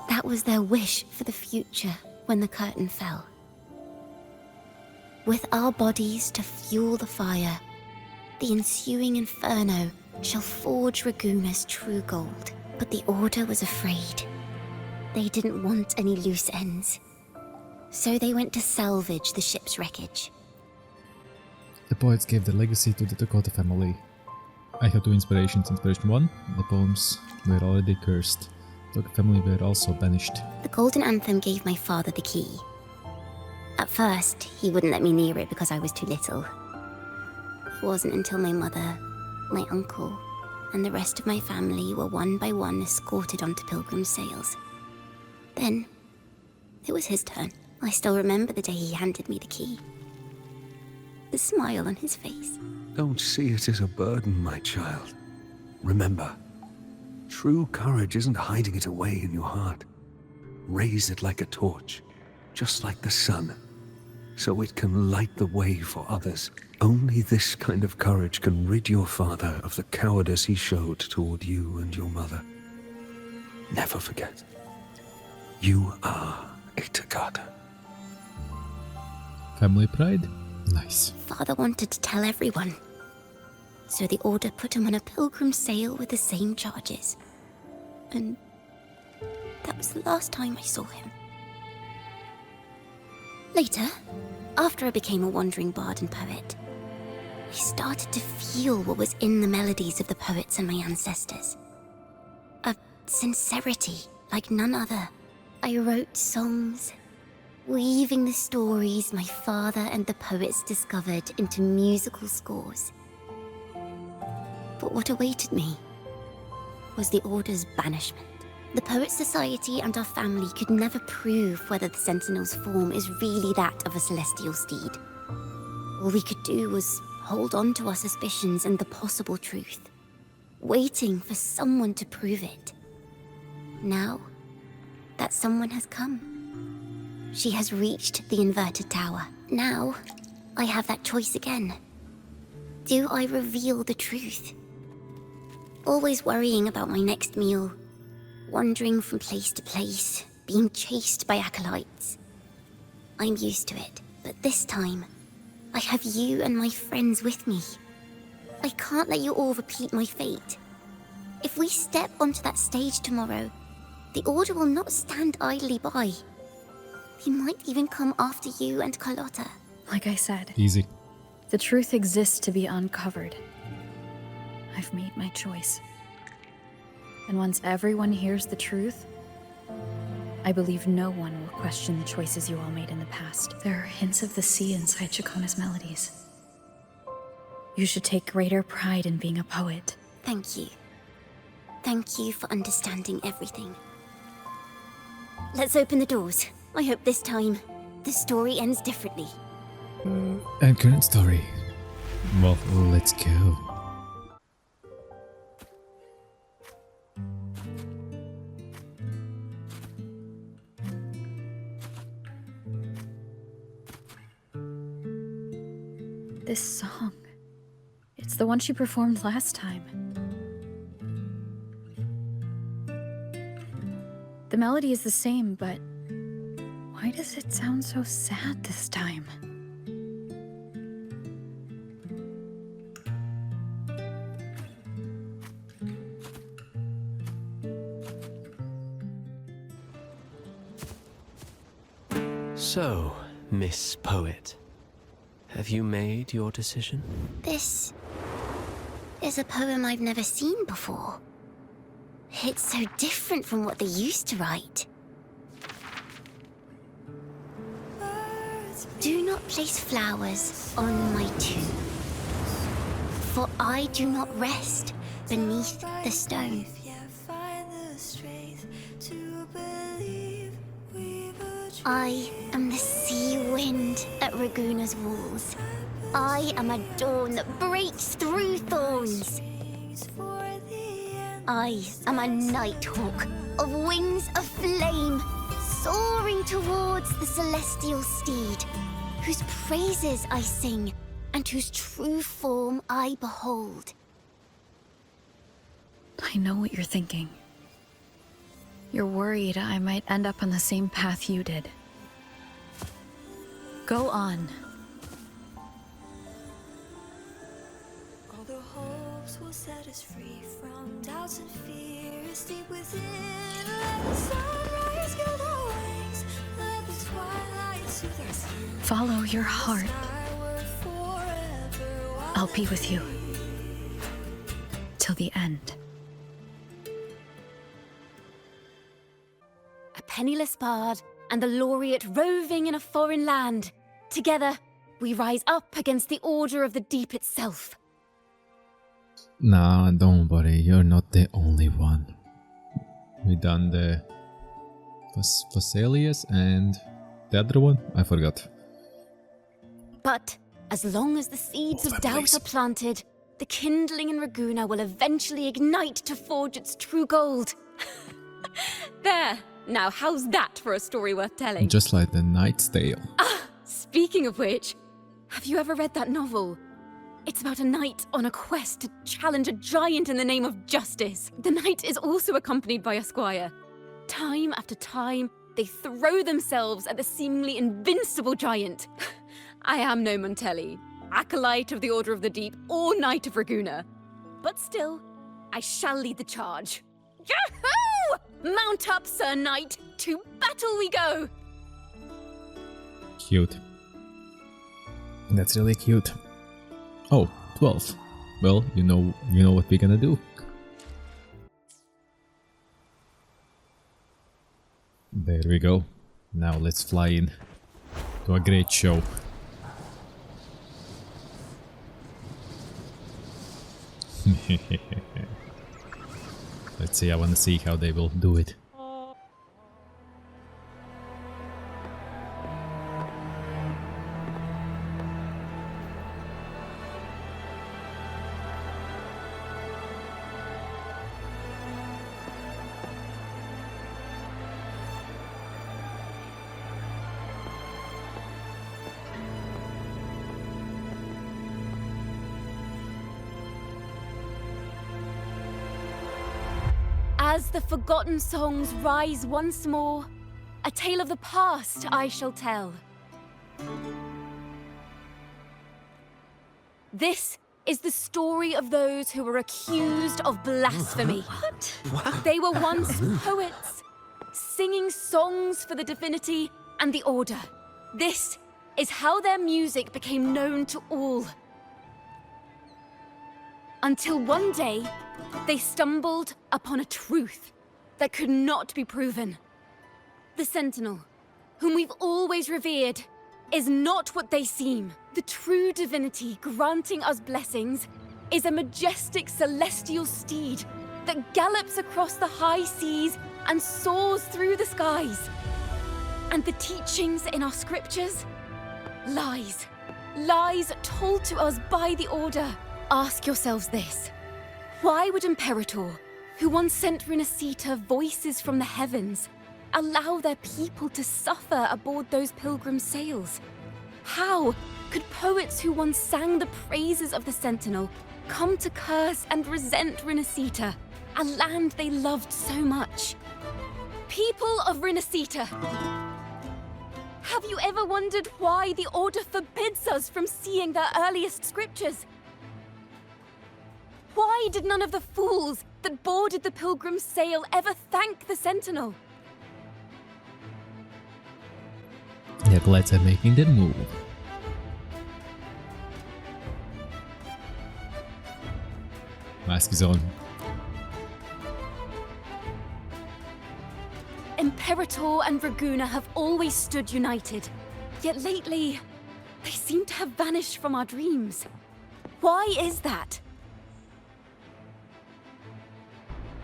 That was their wish for the future when the curtain fell. With our bodies to fuel the fire, the ensuing inferno shall forge Raguna's true gold. But the Order was afraid. They didn't want any loose ends. So they went to salvage the ship's wreckage. The poets gave their legacy to the Dakota family. I have 2 inspirations. Inspiration 1, the poems were already cursed. The family were also banished. The Golden Anthem gave my father the key. At first, he wouldn't let me near it because I was too little. It wasn't until my mother, my uncle, and the rest of my family were one by one escorted onto Pilgrim's Sails. Then, it was his turn. I still remember the day he handed me the key. The smile on his face. Don't see it as a burden, my child. Remember, true courage isn't hiding it away in your heart. Raise it like a torch, just like the sun, so it can light the way for others. Only this kind of courage can rid your father of the cowardice he showed toward you and your mother. Never forget, you are a Takata. Family pride? Nice. Father wanted to tell everyone. So the Order put him on a Pilgrim's Sail with the same charges. And that was the last time I saw him. Later, after I became a wandering bard and poet, I started to feel what was in the melodies of the poets and my ancestors. A sincerity like none other. I wrote songs, weaving the stories my father and the poets discovered into musical scores. But what awaited me was the Order's banishment. The Poet Society and our family could never prove whether the Sentinel's form is really that of a celestial steed. All we could do was hold on to our suspicions and the possible truth, waiting for someone to prove it. Now, that someone has come. She has reached the inverted tower. Now, I have that choice again. Do I reveal the truth? Always worrying about my next meal, wandering from place to place, being chased by acolytes. I'm used to it, but this time, I have you and my friends with me. I can't let you all repeat my fate. If we step onto that stage tomorrow, the Order will not stand idly by. They might even come after you and Carlotta. Like I said, easy. The truth exists to be uncovered. I've made my choice. And once everyone hears the truth, I believe no one will question the choices you all made in the past. There are hints of the sea inside Ciccone's melodies. You should take greater pride in being a poet. Thank you. Thank you for understanding everything. Let's open the doors. I hope this time, the story ends differently. And current story. Well, let's go. This song. It's the one she performed last time. The melody is the same, but why does it sound so sad this time? So, Miss Poet, have you made your decision? This is a poem I've never seen before. It's so different from what they used to write. Do not place flowers on my tomb, for I do not rest beneath the stone. I am the sea wind at Raguna's walls. I am a dawn that breaks through thorns. I am a nighthawk of wings of flame, soaring towards the celestial steed, whose praises I sing and whose true form I behold. I know what you're thinking. You're worried I might end up on the same path you did. Go on. All the hopes will set us free from doubts and fears deep within. Let the sunrise gild our wings. Let the twilight soothe our skin. Follow your heart. I'll be with you. Till the end. A penniless bard and the laureate roving in a foreign land. Together, we rise up against the Order of the Deep itself. Nah, don't worry, you're not the only one. We done the Phasaelius and the other one? I forgot. But as long as the seeds of doubt are planted, the kindling in Raguna will eventually ignite to forge its true gold. There! Now, how's that for a story worth telling? Just like the Knight's Tale. Ah, speaking of which, have you ever read that novel? It's about a knight on a quest to challenge a giant in the name of justice. The knight is also accompanied by a squire. Time after time, they throw themselves at the seemingly invincible giant. I am no Montelli, acolyte of the Order of the Deep or Knight of Raguna. But still, I shall lead the charge. Yahoo! Mount up, Sir Knight! To battle we go! Cute. That's really cute. Oh, 12. Well, you know what we're gonna do. There we go. Now let's fly in to a great show. Let's see, I wanna see how they will do it. As the forgotten songs rise once more, a tale of the past I shall tell. This is the story of those who were accused of blasphemy. What? They were once poets, singing songs for the divinity and the order. This is how their music became known to all. Until one day, they stumbled upon a truth that could not be proven. The Sentinel, whom we've always revered, is not what they seem. The true divinity granting us blessings is a majestic celestial steed that gallops across the high seas and soars through the skies. And the teachings in our scriptures? Lies. Lies told to us by the Order. Ask yourselves this. Why would Imperator, who once sent Renacita voices from the heavens, allow their people to suffer aboard those pilgrim sails? How could poets who once sang the praises of the Sentinel come to curse and resent Rinascita, a land they loved so much? People of Rinascita, have you ever wondered why the Order forbids us from seeing their earliest scriptures? Why did none of the fools that boarded the Pilgrim's sail ever thank the Sentinel? The acolytes are making their move. Mask is on. Imperator and Raguna have always stood united, yet lately, they seem to have vanished from our dreams. Why is that?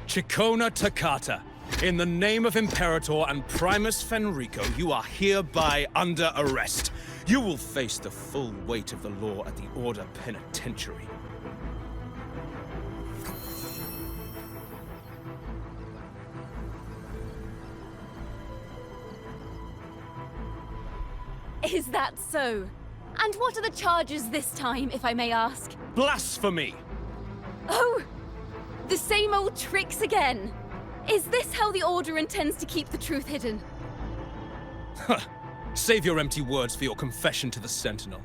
Ciccone Toccata, in the name of Imperator and Primus Fenrico, you are hereby under arrest. You will face the full weight of the law at the Order Penitentiary. Is that so? And what are the charges this time, if I may ask? Blasphemy! Oh! The same old tricks again! Is this how the Order intends to keep the truth hidden? Save your empty words for your confession to the Sentinel.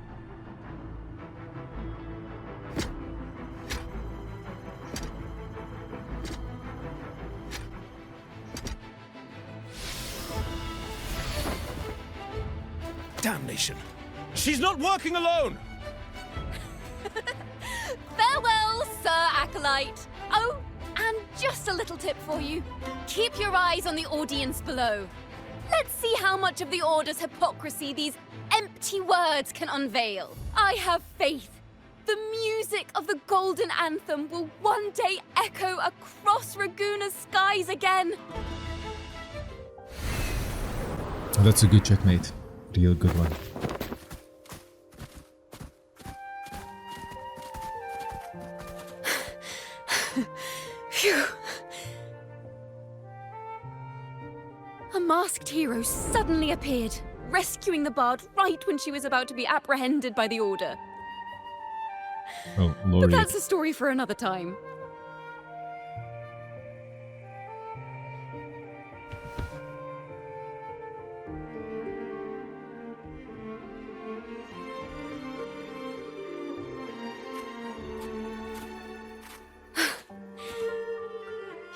Damnation! She's not working alone! Farewell, Sir Acolyte! Oh, and just a little tip for you. Keep your eyes on the audience below. Let's see how much of the Order's hypocrisy these empty words can unveil. I have faith. The music of the Golden Anthem will one day echo across Raguna's skies again. That's a good checkmate. Real good one. Phew. A masked hero suddenly appeared, rescuing the bard right when she was about to be apprehended by the Order. Oh, But Lord. that's a story for another time.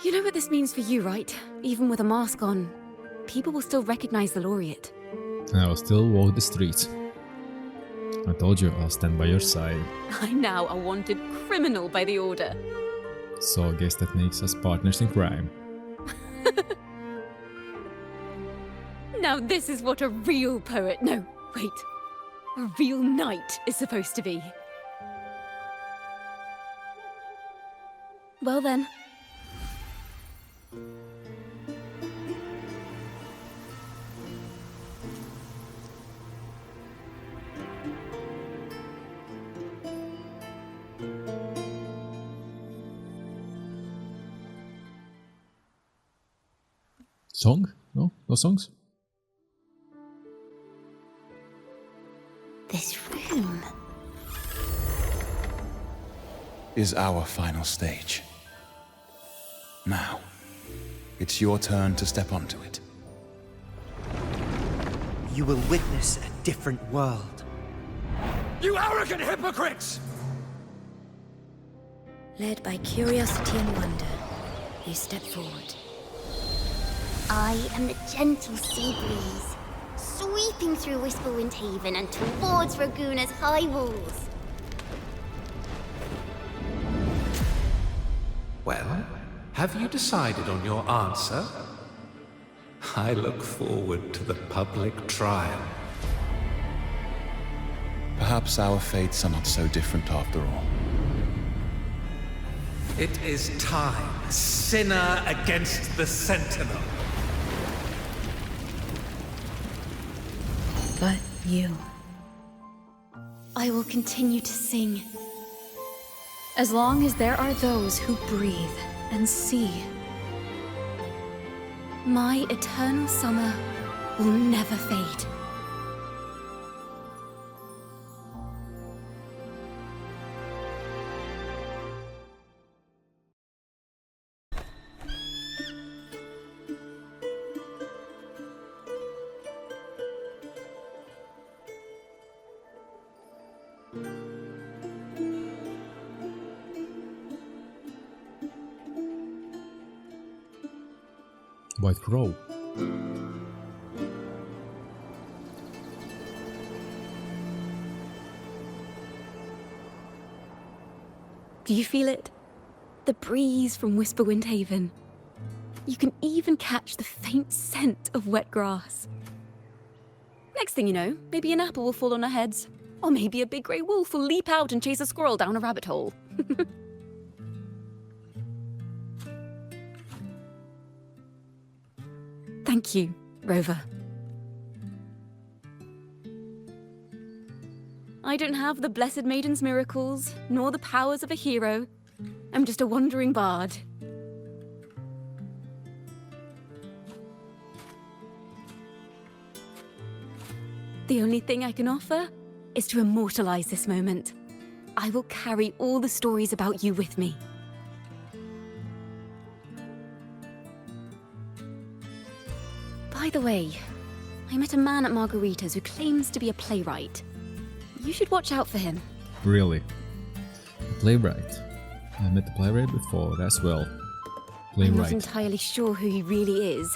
You know what this means for you, right? Even with a mask on, people will still recognize the laureate. And I will still walk the streets. I told you I'll stand by your side. I'm now a wanted criminal by the Order. So I guess that makes us partners in crime. Now this is what a real poet, no, wait, a real knight is supposed to be. Well then. Song? No? No songs? This room is our final stage. Now, it's your turn to step onto it. You will witness a different world. You arrogant hypocrites! Led by curiosity and wonder, you step forward. I am the gentle sea breeze, sweeping through Whisperwind Haven and towards Raguna's high walls. Well, have you decided on your answer? I look forward to the public trial. Perhaps our fates are not so different after all. It is time, sinner against the Sentinel. But you. I will continue to sing. As long as there are those who breathe and see. My eternal summer will never fade. White Crow. Do you feel it? The breeze from Whisperwind Haven. You can even catch the faint scent of wet grass. Next thing you know, maybe an apple will fall on our heads. Or maybe a big grey wolf will leap out and chase a squirrel down a rabbit hole. Thank you, Rover. I don't have the Blessed Maiden's miracles, nor the powers of a hero. I'm just a wandering bard. The only thing I can offer is to immortalize this moment. I will carry all the stories about you with me. By the way, I met a man at Margarita's who claims to be a playwright. You should watch out for him. Really? A playwright? I met the playwright before as well. I'm not Playwright. entirely sure who he really is,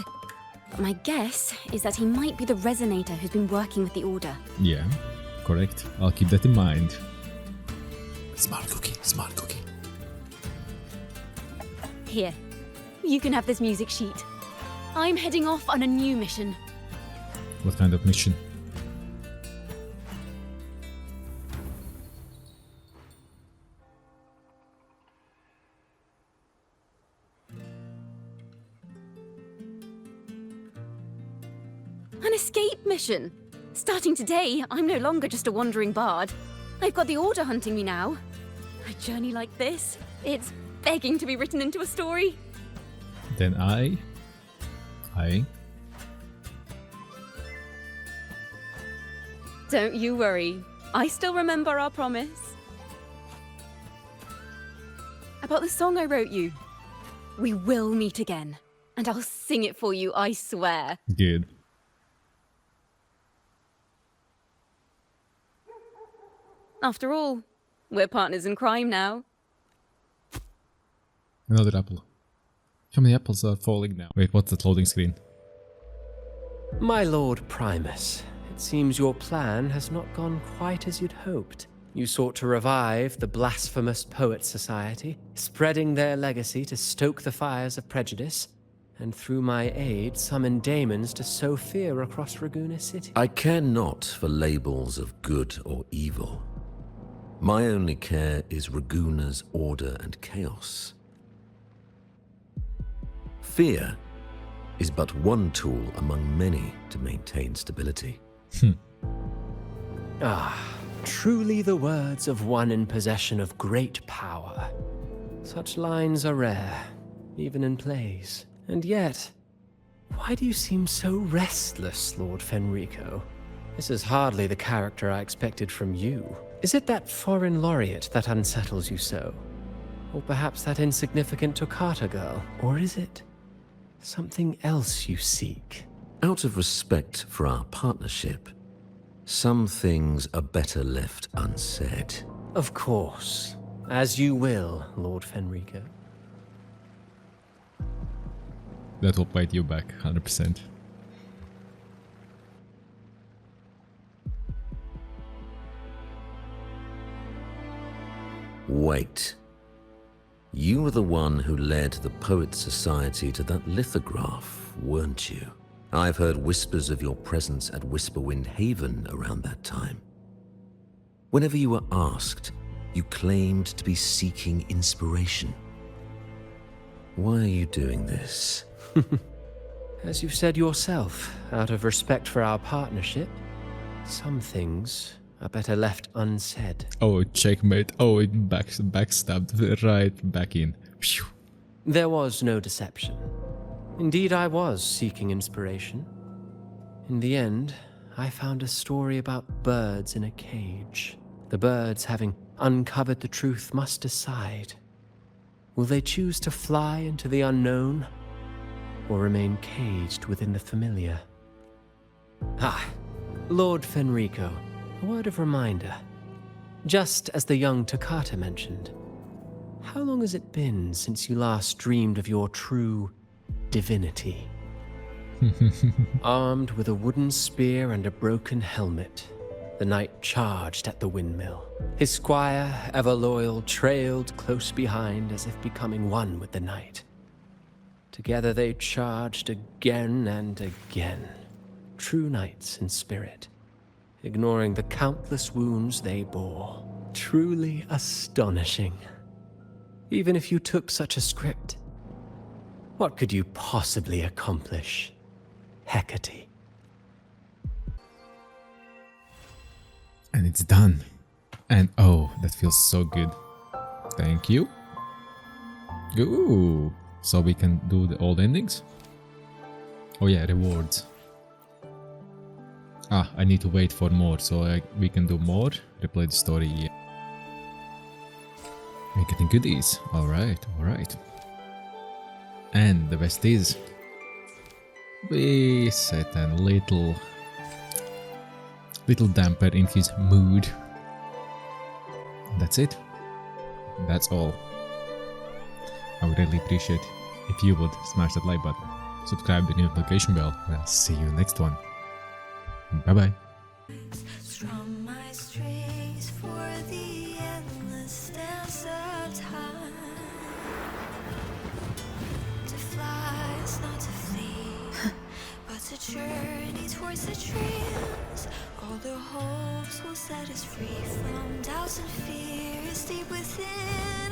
but my guess is that he might be the resonator who's been working with the Order. Yeah, correct. I'll keep that in mind. Smart cookie, smart cookie. Here, you can have this music sheet. I'm heading off on a new mission. What kind of mission? An escape mission! Starting today, I'm no longer just a wandering bard. I've got the Order hunting me now. A journey like this, it's begging to be written into a story. Then I... Don't you worry. I still remember our promise. About the song I wrote you. We will meet again. And I'll sing it for you, I swear. Good. After all, we're partners in crime now. Another apple. How many apples are falling now? Wait, what's that loading screen? My Lord Primus, it seems your plan has not gone quite as you'd hoped. You sought to revive the blasphemous Poets Society, spreading their legacy to stoke the fires of prejudice, and through my aid summon daemons to sow fear across Raguna City. I care not for labels of good or evil. My only care is Raguna's order and chaos. Fear is but one tool among many to maintain stability. Truly the words of one in possession of great power. Such lines are rare, even in plays. And yet, why do you seem so restless, Lord Fenrico? This is hardly the character I expected from you. Is it that foreign laureate that unsettles you so? Or perhaps that insignificant Toccata girl? Or is it something else you seek? Out of respect for our partnership, some things are better left unsaid. Of course. As you will, Lord Fenrico. That will bite you back, 100%. Wait. You were the one who led the Poets Society to that lithograph, weren't you? I've heard whispers of your presence at Whisperwind Haven around that time. Whenever you were asked, you claimed to be seeking inspiration. Why are you doing this? As you've said yourself, out of respect for our partnership, some things are better left unsaid. Oh, checkmate. Oh, it backstabbed right back in. Phew. There was no deception. Indeed, I was seeking inspiration. In the end, I found a story about birds in a cage. The birds, having uncovered the truth, must decide. Will they choose to fly into the unknown, or remain caged within the familiar? Lord Fenrico, a word of reminder. Just as the young Toccata mentioned, how long has it been since you last dreamed of your true divinity? Armed with a wooden spear and a broken helmet, the knight charged at the windmill. His squire, ever loyal, trailed close behind as if becoming one with the knight. Together they charged again and again, true knights in spirit, ignoring the countless wounds they bore. Truly astonishing. Even if you took such a script, what could you possibly accomplish, Hecate? And it's done. And oh, that feels so good. Thank you. Ooh. So we can do the old endings? Oh yeah, rewards. Ah, I need to wait for more, so we can do more. Replay the story. Yeah. We're getting goodies. Alright, alright. And the best is, we set a little damper in his mood. That's it. That's all. I would really appreciate if you would smash that like button, subscribe to the notification bell, and I'll see you next one. Bye bye. Strum my strings for the endless dance of time. To fly is not to flee, but to journey towards the dreams. All the hopes will set us free from doubts and fears deep within.